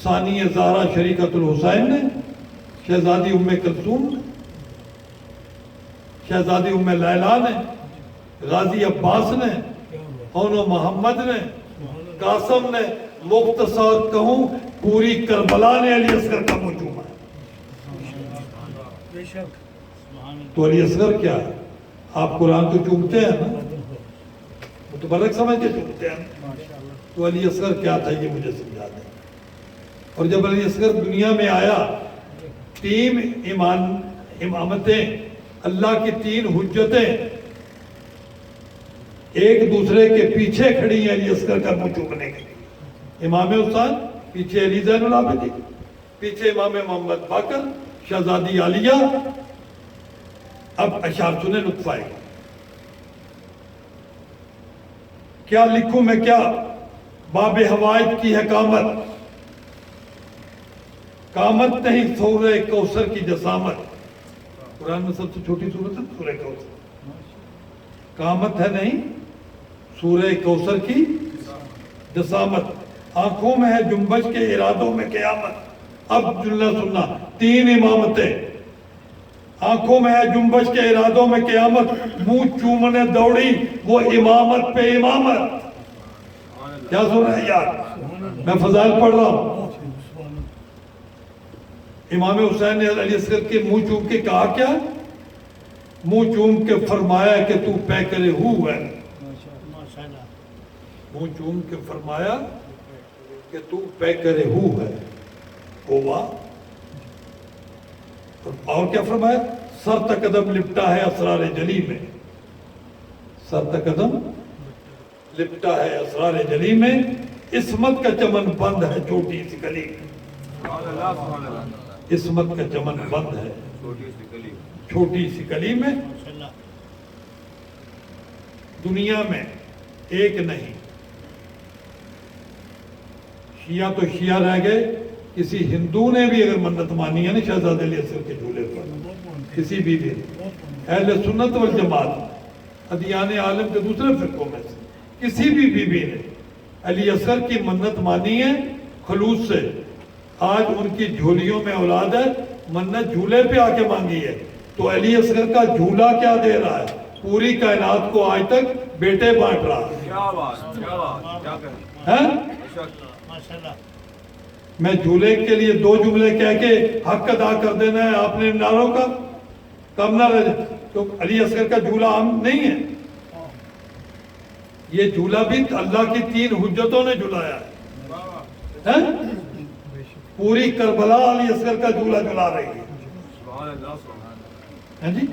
ثانی زہرا شریکۃ الحسین نے, شہزادی ام کلثوم نے, شہزادی ام لیلا نے, غازی عباس نے, اونو محمد نے, قاسم نے. مختصر کہوں پوری کربلا نے علی اصغر کا منہ چوما ہے. تو علی اصغر کیا ہے؟ آپ قرآن تو چومتے ہیں نا, متبرک سمجھ کے چومتے ہیں. تو علی اصغر کیا تھا یہ مجھے سمجھا دیں. اور جب علی اصغر دنیا میں آیا 3 امامتیں, اللہ کی 3 حجتیں ایک دوسرے کے پیچھے کھڑی ہیں علی اصغر کا منہ چومنے کے لیے. امام حسین پیچھے علی زین العابدین, پیچھے امام محمد باقر, شہزادی عالیہ. اب اشعار سنیں لطف آئے گا. کیا لکھوں میں کیا باب حوائج کی ہے کامت. کامت نہیں سورہ کوثر کی جسامت. قرآن میں سب سے چھوٹی سورت ہے سورہ کوثر. کامت ہے نہیں سورہ کوثر کی جسامت، آنکھوں میں ہے جنبش کے ارادوں میں قیامت۔ اب جملہ سننا، 3 امامتیں، آنکھوں میں ہے جنبش کے ارادوں میں قیامت، منہ چومنے دوڑی وہ امامت پہ امامت۔ کیا سن رہے ہیں یار؟ میں فضائل پڑھ رہا ہوں۔ امام حسین نے علی اصغر کے منہ چوم کے کہا کیا؟ منہ چوم کے فرمایا کہ تو پیکرے ہو ہے۔ منہ چوم کے فرمایا کہ تو پیکرے ہو ہے۔ ہوا اور کیا فرمایا؟ سر تک قدم لپٹا ہے اسرار جلی میں، سر تک قدم لپٹا ہے اسرار جلی میں، عصمت کا چمن بند ہے چھوٹی سی گلی میں، عصمت کا چمن بند ہے چھوٹی سی گلی میں۔ دنیا میں ایک نہیں، شیعہ تو شیعہ رہ گئے، کسی ہندو نے بھی اگر منت مانی ہے نا شہزادہ علی اصغر کے جھولے پر، کسی بھی اہل سنت والجماعت ادیان عالم کے دوسرے فرقوں میں سے کسی بھی بیوی نے علی اصغر کی منت مانی ہے خلوص سے، آج ان کی جھولیوں میں اولاد ہے، منت جھولے پہ آ کے مانگی ہے، تو علی اصغر کا جھولا کیا دے رہا ہے؟ پوری کائنات کو آج تک بیٹے بانٹ رہا ہے۔ کیا بات، کیا بات، کیا کہیں؟ میں جھولے کے لیے 2 جملے کہہ کے حق ادا کر دینا ہے آپ نے ناروں کا، کم نہ رہ جائے۔ تو علی اصغر کا جھولا عام نہیں ہے، یہ جھولا بھی اللہ کی 3 حجتوں نے جھلایا ہے۔ پوری کربلا علی اصغر کا جھولا جھلا رہی ہے۔ ہاں جی،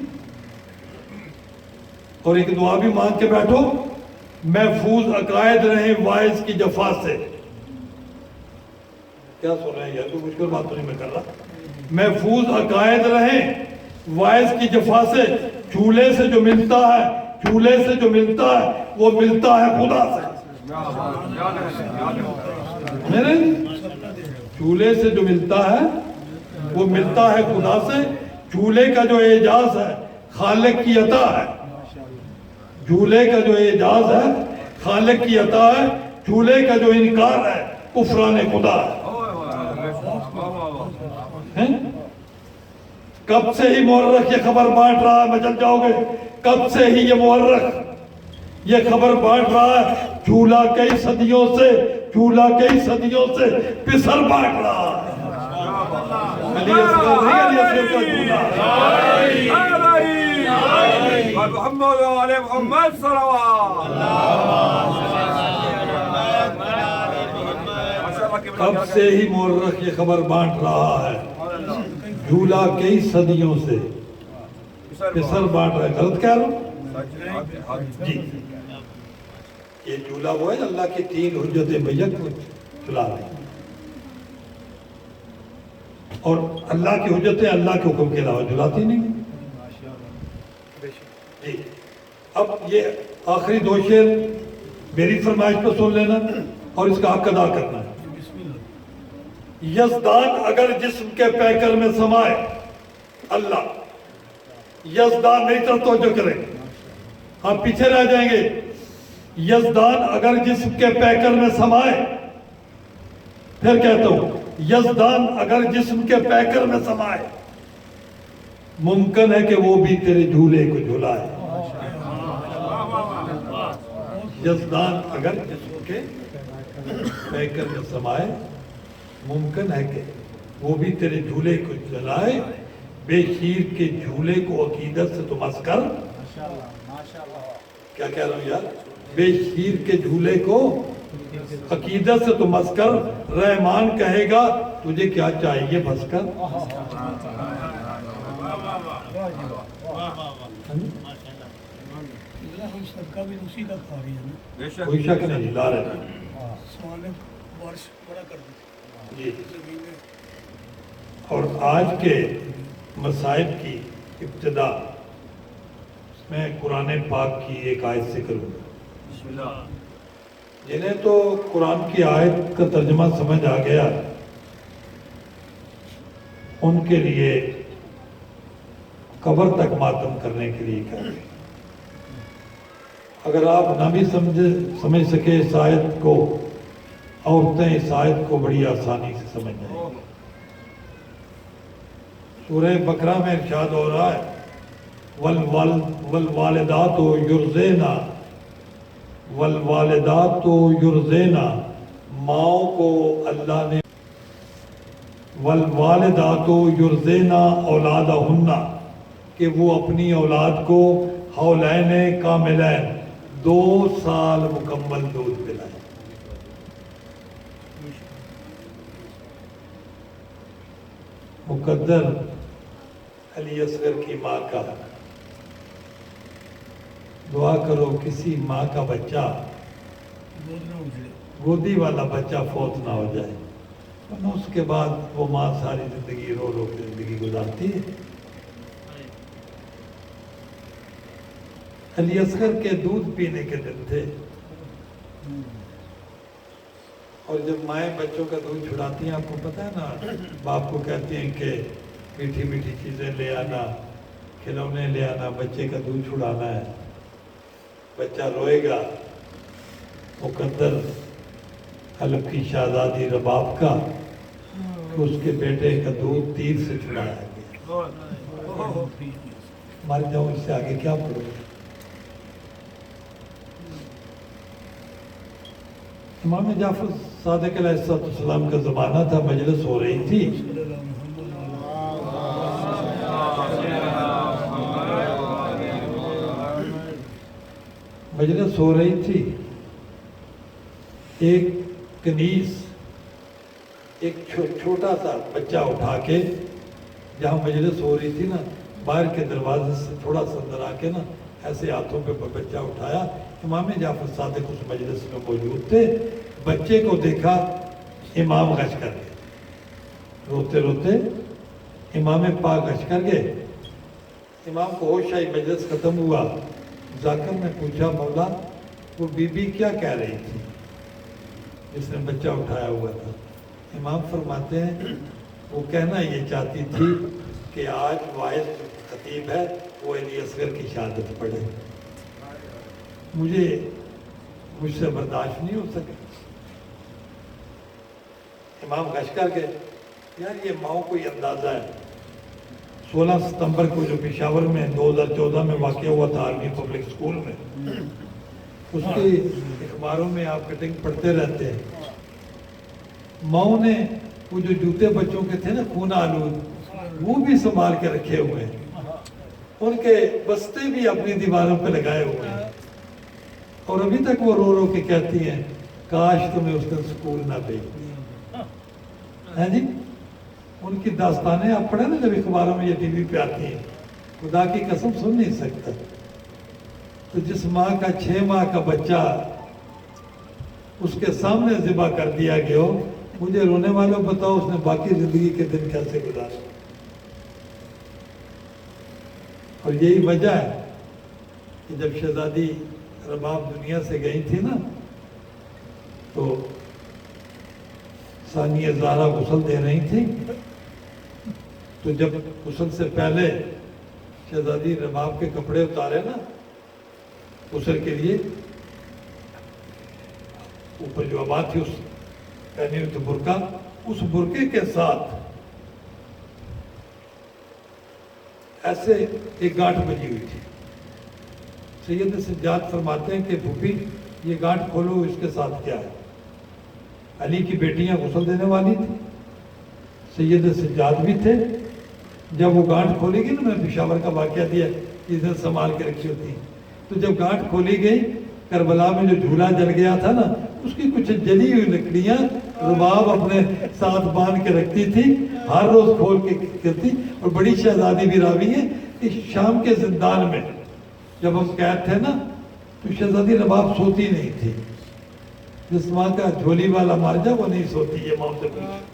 اور ایک دعا بھی مانگ کے بیٹھو، محفوظ عقائد رہیں وائز کی جفا سے۔ کیا سن رہے ہیں یار؟ کوئی مشکل بات تو نہیں میں کر رہا۔ محفوظ عقائد رہیں وائز کی جفا سے، جھولے سے جو ملتا ہے، جھولے سے جو ملتا ہے وہ ملتا ہے خدا سے۔ میرے جھولے سے جو ملتا ہے وہ ملتا ہے خدا سے۔ جھولے کا جو اعجاز ہے خالق کی عطا ہے، جھولے کا جو اعجاز ہے خالق کی عطا ہے، جھولے کا جو انکار ہے کفران خدا ہے۔ کب سے ہی مورخ یہ خبر بانٹ رہا ہے، مچل جاؤ گے، کب سے ہی یہ مورخ یہ خبر بانٹ رہا ہے، جھولا کئی صدیوں سے، جھولا کئی صدیوں سے پسر بانٹ رہا ہے۔ علی اصغر نہیں، علی اصغر کا جھولا۔ محمد علیہ محمد صلوات۔ کب سے ہی مورخ یہ خبر بانٹ رہا ہے، جھولا کئی صدیوں سے پسر بانٹ رہا ہے۔ غلط کہہ رہا ہوں جی؟ یہ جھولا وہ ہے اللہ کی 3 حجتیں بیک کو چلا رہی ہیں، اور اللہ کی حجتیں اللہ کے حکم کے علاوہ جھلاتی نہیں جی۔ اب یہ آخری 2 شعر میری فرمائش پر سن لینا اور اس کا حق ادا کرنا ہے۔ یزدان اگر جسم کے پیکر میں سمائے، اللہ یزدان میری طرف توجہ کریں، آپ پیچھے رہ جائیں گے۔ یزدان اگر جسم کے پیکر میں سمائے، پھر کہتا ہوں یزدان اگر جسم کے پیکر میں سمائے، ممکن ہے کہ وہ بھی تیرے جھولے کو جھلائے۔ یزدان اگر جسم کے پیکر میں سمائے، ممکن ہے کہ وہ بھی تیرے جھولے کو جلائے۔ بے شیر کے جھولے کو عقیدت سے تم اس کر، کیا کہہ رہا ہوں یار؟ بے شیر کے جھولے کو عقیدت سے تم اس کر، رحمان کہے گا تجھے کیا چاہیے بس کر۔ ہم سب کا بھی اسی کا کھا رہی ہے نا، کوئی شک نہیں، لا رہے ہیں سوال بارش بڑا کر دی جی۔ اور آج کے مصائب کی ابتدا میں قرآن پاک کی ایک آیت سے کروں گا۔ جنہیں تو قرآن کی آیت کا ترجمہ سمجھ آ گیا، ان کے لیے قبر تک ماتم کرنے کے لیے کہہ رہے ہیں۔ اگر آپ نہ بھی سمجھ سکے اس آیت کو عورتیں اس آیت کو بڑی آسانی سے سمجھ جائیں گی۔ سورہ بقرہ میں ارشاد ہو رہا ہے والوالدات یرضعن والوالدات یرضعن، ماؤں کو اللہ نے والوالدات یرضعن اولادہن، کہ وہ اپنی اولاد کو حولین کاملین 2 سال مکمل دودھ پلائیں۔ مقدر علی اصغر کی ماں کا دعا کرو کسی ماں کا بچہ گود نہ اجڑے۔ گودی والا بچہ فوت نہ ہو جائے، ورنہ اس کے بعد وہ ماں ساری زندگی رو رو کے زندگی گزارتی ہے۔ علی اصغر کے دودھ پینے کے دن تھے، اور جب مائیں بچوں کا دودھ چھڑاتی ہیں، آپ کو پتہ ہے نا، باپ کو کہتی ہیں کہ میٹھی میٹھی چیزیں لے آنا، کھلونے لے آنا، بچے کا دودھ چھڑانا ہے۔ بچہ روئے گا، مقدر حلب کی شہزادی رباب کا کہ اس کے بیٹے کا دودھ تیر سے چھڑایا گیا۔ مر جاؤں، اس سے آگے کیا پڑھو گے؟ امام جعفر صادق علیہ السلام کا زمانہ تھا، مجلس ہو رہی تھی، مجلس ہو رہی تھی، ایک کنیز ایک چھوٹا سا بچہ اٹھا کے، جہاں مجلس ہو رہی تھی نا، باہر کے دروازے سے تھوڑا سا اندر آ کے نا، ایسے ہاتھوں پہ بچہ اٹھایا۔ امام جعفر صادق اس مجلس میں موجود تھے، بچے کو دیکھا، امام غش کر گئے، روتے روتے امام پاک غش کر گئے۔ امام کو ہوش آئی، مجلس ختم ہوا، ذاکر نے پوچھا مولا وہ بی بی کیا کہہ رہی تھی جس نے بچہ اٹھایا ہوا تھا؟ امام فرماتے ہیں وہ کہنا یہ چاہتی تھی کہ آج واحد خطیب ہے وہ علی اصغر کی شہادت پڑھے، مجھ سے برداشت نہیں ہو سکے۔ امام غش کر گئے۔ یار یہ ماؤں کو یہ اندازہ ہے، 16 ستمبر کو جو پشاور میں 2014 میں واقع ہوا تھا آرمی پبلک اسکول میں، اس کے اخباروں میں آپ کٹنگ پڑھتے رہتے ہیں، ماؤں نے وہ جو جوتے بچوں کے تھے نا خون آلود، وہ بھی سنبھال کے رکھے ہوئے ہیں، ان کے بستے بھی اپنی دیواروں پہ لگائے ہوئے ہیں، اور ابھی تک وہ رو رو کے کہتی ہیں کاش تمہیں اس دن سکول نہ بھیجتی۔ ہیں جی، ان کی داستانیں آپ پڑھیں نا جب اخباروں میں یہ ٹی وی پہ آتی ہیں، خدا کی قسم سن نہیں سکتا۔ تو جس ماں کا 6 ماہ کا بچہ اس کے سامنے ذبح کر دیا گیا ہو، مجھے رونے والوں بتاؤ اس نے باقی زندگی کے دن کیسے گزارے؟ اور یہی وجہ ہے کہ جب شہزادی رباب دنیا سے گئی تھی نا، تو ثانیہ زہرا غسل دے رہی تھی، تو جب غسل سے پہلے شہزادی رباب کے کپڑے اتارے نا غسل کے لیے، اوپر جو آباد تھی اس پہنی ہوئی تھی برقع، اس برقعے کے ساتھ ایسے ایک گانٹھ بجی ہوئی تھی۔ سید سجاد فرماتے ہیں کہ پھوپھی یہ گانٹھ کھولو، اس کے ساتھ کیا ہے؟ علی کی بیٹیاں غسل دینے والی تھی، سید سجاد بھی تھے۔ جب وہ گانٹھ کھولی گئی نا، میں پشاور کا واقعہ دیا، چیزیں سنبھال کے رکھی ہوتی ہیں، تو جب گانٹھ کھولی گئی، کربلا میں جو جھولا جل گیا تھا نا، اس کی کچھ جلی ہوئی لکڑیاں رباب اپنے ساتھ باندھ کے رکھتی تھی، ہر روز کھول کے کرتی۔ اور بڑی شہزادی بھی راوی ہے کہ شام کے زندان میں جب ہم قید تھے نا، تو شہزادی رباب سوتی نہیں تھی، جس ماں کا جھولی والا مر جائے وہ نہیں سوتی، یہ ماں سے پوچھ،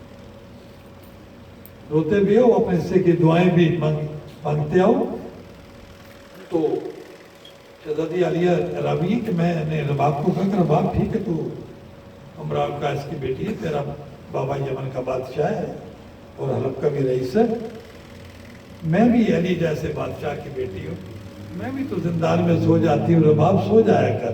روتے بھی ہو، اپنے حصے کی دعائیں بھی مانگتے آؤ۔ تو شہزادی عالیہ راوی ہے کہ میں نے رباب کو کہا کہ رباب ٹھیک ہے، تو امراء القیس کی بیٹی ہے، تیرا بابا یمن کا بادشاہ ہے اور حلب کا بھی رئیس ہے، میں بھی علی جیسے بادشاہ کی بیٹی ہوں، میں بھی تو زندان میں سو جاتی ہوں، رباب سو جایا کر۔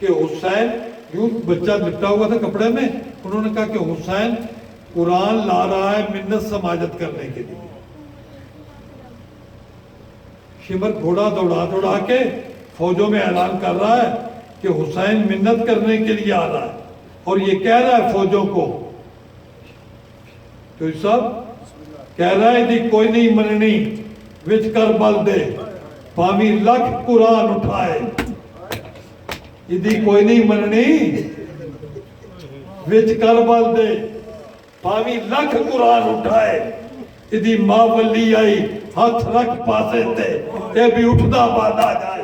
کہ حسین یوں بچہ لپٹا ہوا تھا کپڑے میں، انہوں نے کہا کہ حسین قرآن لا رہا ہے منت سماجت کرنے کے لیے. شمر گھوڑا دوڑا کے فوجوں میں اعلان کر رہا ہے کہ حسین منت کرنے کے لیے آ رہا ہے، اور یہ کہہ رہا ہے فوجوں کو، تو سب کہہ رہا ہے دی کوئی نہیں مننی وچ کربل دے پامی لکھ قرآن اٹھائے. دی کوئی نہیں مننی وچ کربل دے پامی لکھ قرآن اٹھائے. دی ماں ولی آئی ہاتھ رکھ پاسے تے اے بھی اٹھدا بادا جائے.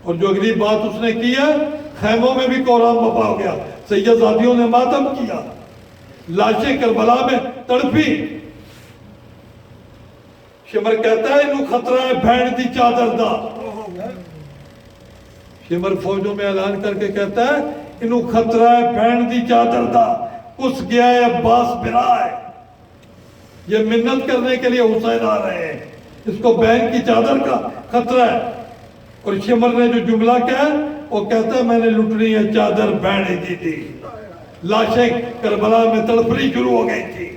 اور جو اگلی بات اس نے کی ہے، خیموں میں بھی کوہرام بپا ہو گیا، سیدزادیوں نے ماتم کیا، لاشیں کربلا میں تڑپی. شمر کہتا ہے انہوں خطرہ ہے بھین دی چادر دا. شمر فوجوں میں اعلان کر کے کہتا ہے انہوں خطرہ ہے بھین دی چادر دا، اس گیا ہے عباس برائے. یہ منت کرنے کے لیے حسین آ رہے ہیں، اس کو بہن کی چادر کا خطرہ ہے. اور شمر نے جو جملہ کہا وہ کہتا ہے میں نے لٹنی ہے چادر بہنے کی تھی. لاشیں کربلا میں تڑپنی شروع ہو گئی تھی.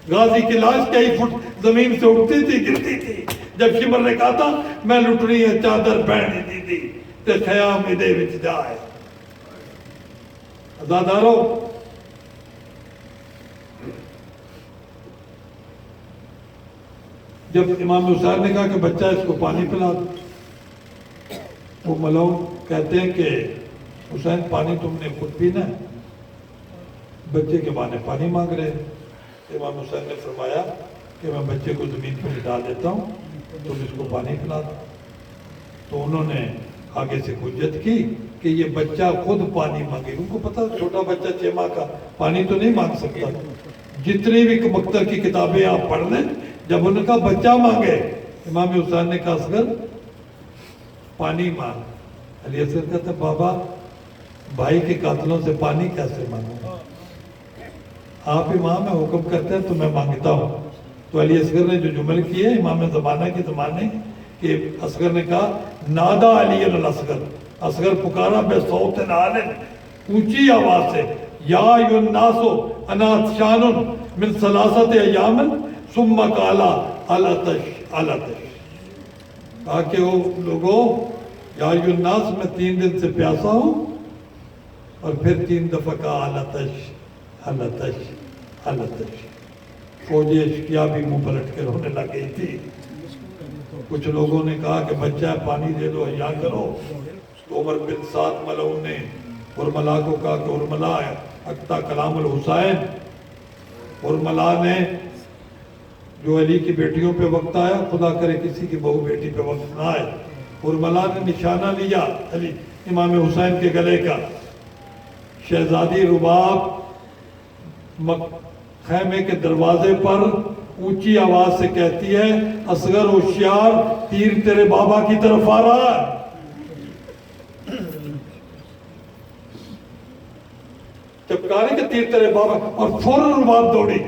غازی کی لاش کئی فٹ زمین سے اٹھتی تھی گرتی تھی. جب شمر نے کہا تھا میں لٹنی ہے چادر بہنے کی تھی تے خیام دے وچ جائے. عزادارو، جب امام حسین نے کہا کہ بچہ اس کو پانی پلا دو، وہ ملعون کہتے ہیں کہ حسین پانی تم نے خود پینا ہے، بچے کے ماں نے پانی مانگ رہے ہیں. امام حسین نے فرمایا کہ میں بچے کو زمین پر ڈال دیتا ہوں، تم اس کو پانی پلا دو. تو انہوں نے آگے سے حجت کی کہ یہ بچہ خود پانی مانگے. ان کو پتا چھوٹا بچہ 6 ماہ کا پانی تو نہیں مانگ سکتا. جتنی بھی مکتب کی کتابیں آپ پڑھ لیں، جب ان کا بچہ مانگے، امام حسین نے کہا اصغر پانی مانگ. علی اصغر کہتا ہے بابا بھائی کے قاتلوں سے پانی کیسے مانگوں؟ آپ امام ہیں، حکم کرتے ہیں تو میں مانگتا ہوں. تو علی اصغر نے جو جمل کی ہے امام زمانہ کے زمانے کہ اصغر نے کہا نادا علی الاصغر، اصغر پکارا بے صوت عال، اونچی آواز سے، یا ایھا الناس انا عطشان من ثلاثۃ ایام ثم قال العطش العطش. کہا کہ وہ لوگوں، یا ایھا الناس میں 3 دن سے پیاسا ہوں، اور پھر 3 دفعہ کہا العطش العطش العطش. فوجی اشقیا بھی منہ پلٹ کے رونے لگ گئی تھی. کچھ لوگوں نے کہا کہ بچہ ہے پانی دے دو حیا کرو. تو عمر بن سعد ملعون نے ارملا کو کہا کہ ارملا اکتا کلام الحسین. ارملا نے جو علی کی بیٹیوں پہ وقت آیا، خدا کرے کسی کی بہو بیٹی پہ وقت نہ آئے. ارملا نے نشانہ لیا علی امام حسین کے گلے کا. شہزادی رباب خیمے کے دروازے پر اونچی آواز سے کہتی ہے اصغر ہوشیار، تیر تیرے بابا کی طرف آ رہا ہے. جب کہا کہ تیر تیرے بابا، اور فوراً رباب دوڑی،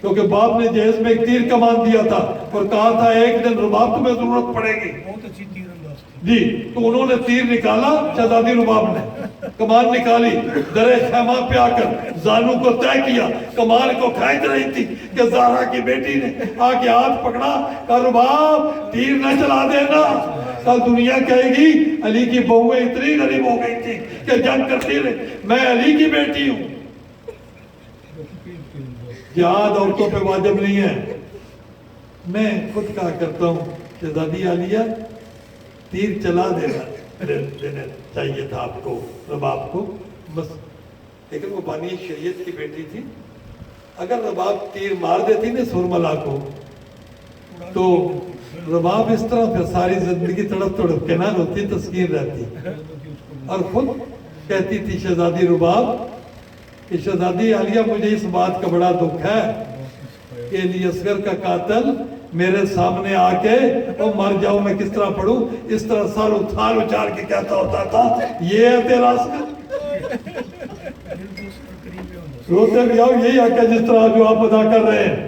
کیونکہ باپ نے جہیز میں ایک تیر کمان دیا تھا اور کہا تھا ایک دن رباب تمہیں ضرورت پڑے گی. بہت اچھی تیر انداز تھی. جی، تو انہوں نے تیر نکالا، شہزادی رباب نے کمان نکالی، درے خیمہ پہ آ کر زانو کو طے کیا، کمان کو کھینچ رہی تھی کہ زہرا کی بیٹی نے آ کے ہاتھ پکڑا، کہا رباب تیر نہ چلا دینا، کل دنیا کہے گی علی کی بہویں اتنی غریب ہو گئی تھی کہ جنگ کرتی رہی، میں علی کی بیٹی ہوں. جہاد عورتوں پہ واجب نہیں ہے. میں خود کہا کرتا ہوں شہزادی عالیہ تیر چلا دینا چاہیے تھا آپ کو، رباب کو بس. لیکن وہ بانی شریعت کی بیٹی تھی. اگر رباب تیر مار دیتی نا سرملا کو تو رباب اس طرح پھر ساری زندگی تڑپ تڑپ کے نہ روتی، تسکین رہتی. اور خود کہتی تھی شہزادی رباب کہ شہزادی عالیہ مجھے اس بات کا بڑا دکھ ہے کہ علی اصغر کا قاتل میرے سامنے آ کے وہ مر جاؤ میں کس طرح پڑھوں. اس طرح سر اچھال اچھال کے کہتا ہوتا تھا یہ ہے تیرا اصغر. روتے بھی آؤ یہی حق ہے جس طرح جو آپ ادا کر رہے ہیں.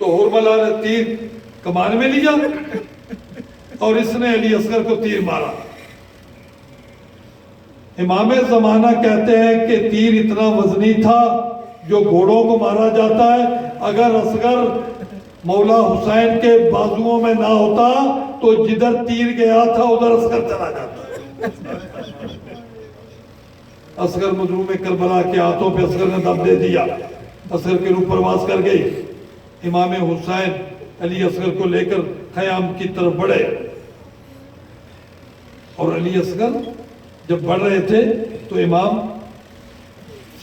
تو ہرملا نے تیر کمان میں لیا اور اس نے علی اصغر کو تیر مارا. امام زمانہ کہتے ہیں کہ تیر اتنا وزنی تھا جو گھوڑوں کو مارا جاتا ہے، اگر اصغر مولا حسین کے بازوؤں میں نہ ہوتا تو جدھر تیر گیا تھا ادھر اصغر چلا جاتا۔ اصغر مظلوم کربلا کے ہاتھوں پہ اصغر نے دم دے دیا، اصغر کے روح پرواز کر گئی۔ امام حسین علی اصغر کو لے کر خیام کی طرف بڑھے، اور علی اصغر جب بڑھ رہے تھے تو امام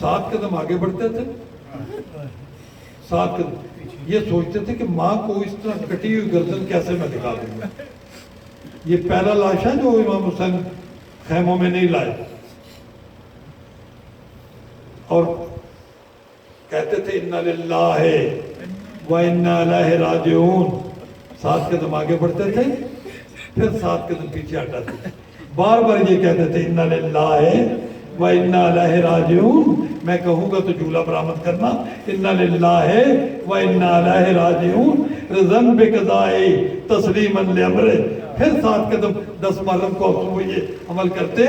7 قدم آگے بڑھتے تھے، 7 قدم۔ یہ سوچتے تھے کہ ماں کو اس طرح کٹی ہوئی گردن کیسے میں دکھا دوں گا۔ یہ پہلا لاش ہے جو امام حسین خیموں میں نہیں لائے، اور کہتے تھے اِنَّا لِلَّهِ وَإِنَّا إِلَيْهِ رَاجِعُونَ۔ 7 قدم آگے بڑھتے تھے، پھر 7 قدم پیچھے ہٹاتے تھے، بار بار یہ کہتے تھے اِنَّا لِلَّهِ وَإِنَّا إِلَيْهِ رَاجِعُونَ۔ میں کہوں گا تو جھولا برآمد کرنا، اِنَّا لِلَّهِ وَإِنَّا إِلَيْهِ رَاجِعُونَ رِضًا بِقَضَائِ تَسْلِيمًا لِأَمْرِهِ۔ پھر 7 قدم 10 محرم کو وہ یہ عمل کرتے،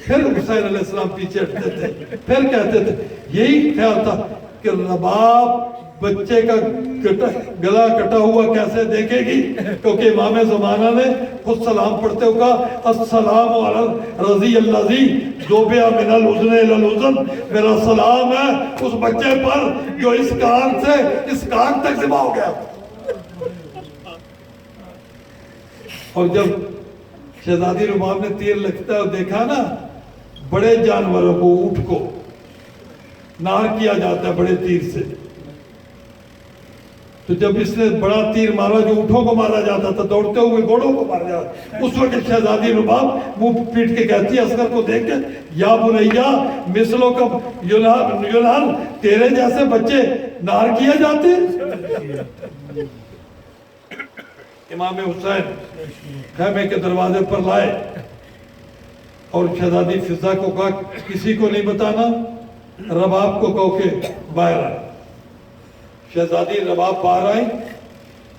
پھر حسین علیہ السلام پیچھے ہٹتے تھے، پھر کہتے تھے یہی خیال تھا کہ رباب بچے کا گلا کٹا ہوا کیسے دیکھے گی، کیونکہ امام زمانہ نے خود سلام پڑھتے ہوئے کہا السلام علی رضی الذی ذبح من الاذن الی الاذن، میرا سلام ہے اس بچے پر جو اس کان سے اس کان تک ذبح ہو گیا۔ اور جب شہزادی رباب نے تیر لگتا ہے دیکھا نا، بڑے جانوروں کو، اونٹ کو نار کیا جاتا ہے بڑے تیر سے، تو جب اس نے بڑا تیر مارا جو اونٹوں کو مارا جاتا تھا، دوڑتے ہوئے گھوڑوں کو مارا جاتا، اس وقت شہزادی رباب منہ پیٹ کے کہتی ہے اصغر کو دیکھ کے یا بنیا مثلوں کا یونان، تیرے جیسے بچے نار کیے جاتے۔ امام حسین خیمے کے دروازے پر لائے اور شہزادی فضا کو کہا کسی کو نہیں بتانا، رباب کو کہو کہ باہر آئے۔ شہزادی رباب باہر آئی،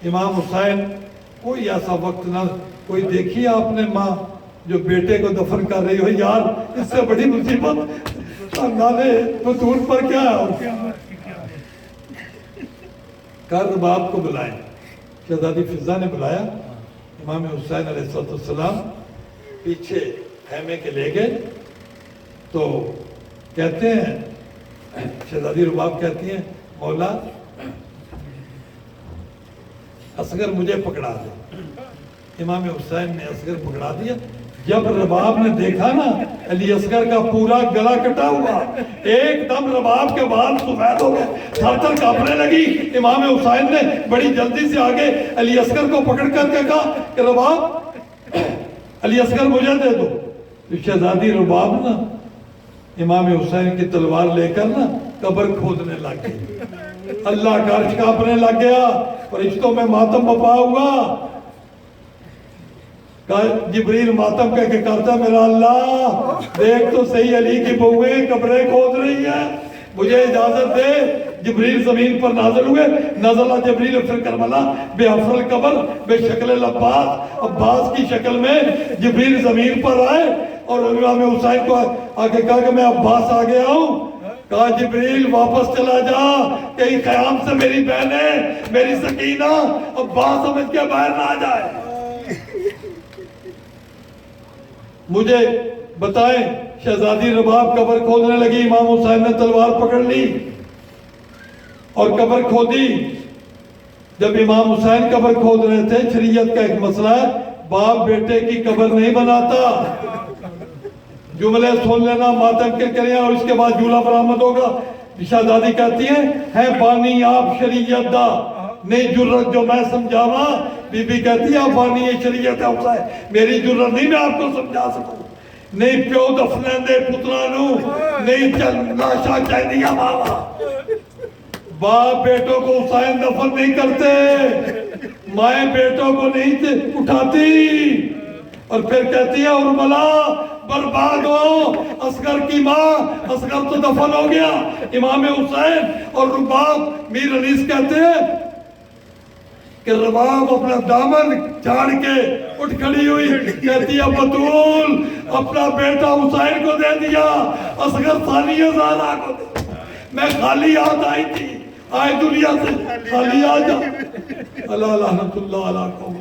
امام حسین کوئی ایسا وقت نہ، کوئی دیکھی آپ نے ماں جو بیٹے کو دفن کر رہی ہو، یار اس سے بڑی مصیبت خاندانے بطور پر کیا ہے؟ کہا رباب کو بلائیں۔ شہزادی فضا نے بلایا، امام حسین علیہ السلام پیچھے خیمے کے لے گئے، تو کہتے ہیں شہزادی رباب کہتی ہیں مولا اصغر مجھے پکڑا دے۔ امام حسین نے اصغر پکڑا دیا۔ جب رباب نے دیکھا نا علی اصغر کا پورا گلا کٹا ہوا، ایک دم رباب کے بال سفید ہو گئے، تھر تھر کانپنے لگی۔ امام حسین نے بڑی جلدی سے آگے علی اصغر کو پکڑ کر کے کہا کہ رباب علی اصغر مجھے دے دو۔ شہزادی رباب نا امام حسین کی تلوار لے کر نا قبر کھودنے لگ گئی، اللہ کا عرش کانپنے لگ گیا، فرشتوں میں ماتم بپا ہوا۔ جبریل ماتم کہہ کے کہتا میرا اللہ دیکھ تو صحیح علی کی بہویں قبریں کھود رہی ہیں، مجھے اجازت دے۔ جبریل زمین پر نازل ہوئے، نزلہ جبریل فی کربلا بے حفر القبر بے شکل العباس، عباس کی شکل میں جبریل زمین پر آئے اور امام حسین کو آگے کہا کہ میں عباس آ گیا ہوں۔ کہا جبریل واپس چلا جا، کہیں قیام سے میری بہنیں میری سکینہ عباس سمجھ کے باہر نہ آ جائے۔ مجھے بتائیں، شہزادی رباب قبر کھودنے لگی، امام حسین نے تلوار پکڑ لی اور قبر کھودی۔ جب امام حسین قبر کھود رہے تھے، شریعت کا ایک مسئلہ ہے، باپ بیٹے کی قبر نہیں بناتا۔ جملے سن لینا، ماتم کے کریں اور اس کے بعد جھولا برآمد ہوگا۔ شہزادی کہتی ہیں بانی آپ شریعت دا نہیں جرت جو میں سمجھاوا۔ بی بی کہتی ہے آپ بانی شریعت ہے حسین، میری جرت نہیں میں آپ کو سمجھا سکوں، نہیں پیو دفنے دے پترانو، نہیں چل لاشا چاہدیا ماما۔ باپ بیٹوں کو حسین دفن نہیں کرتے، مائیں بیٹوں کو نہیں اٹھاتی۔ اور پھر کہتی ہے ارملا برباد ہو، اصغر کی ماں، اصغر تو دفن ہو گیا۔ امام حسین اور رباب میر انیس کہتے ہیں کہ رباب اپنا دامن جھاڑ کے اٹھ کھڑی ہوئی کہتی ہے بطول اپنا بیٹا حسین کو دے دیا، اصغر ثانیہ زہرا کو دے، میں خالی ہاتھ آئی تھی، آئے دنیا سے خالی آ جا۔ اللہ لعنت اللہ علیہ قوم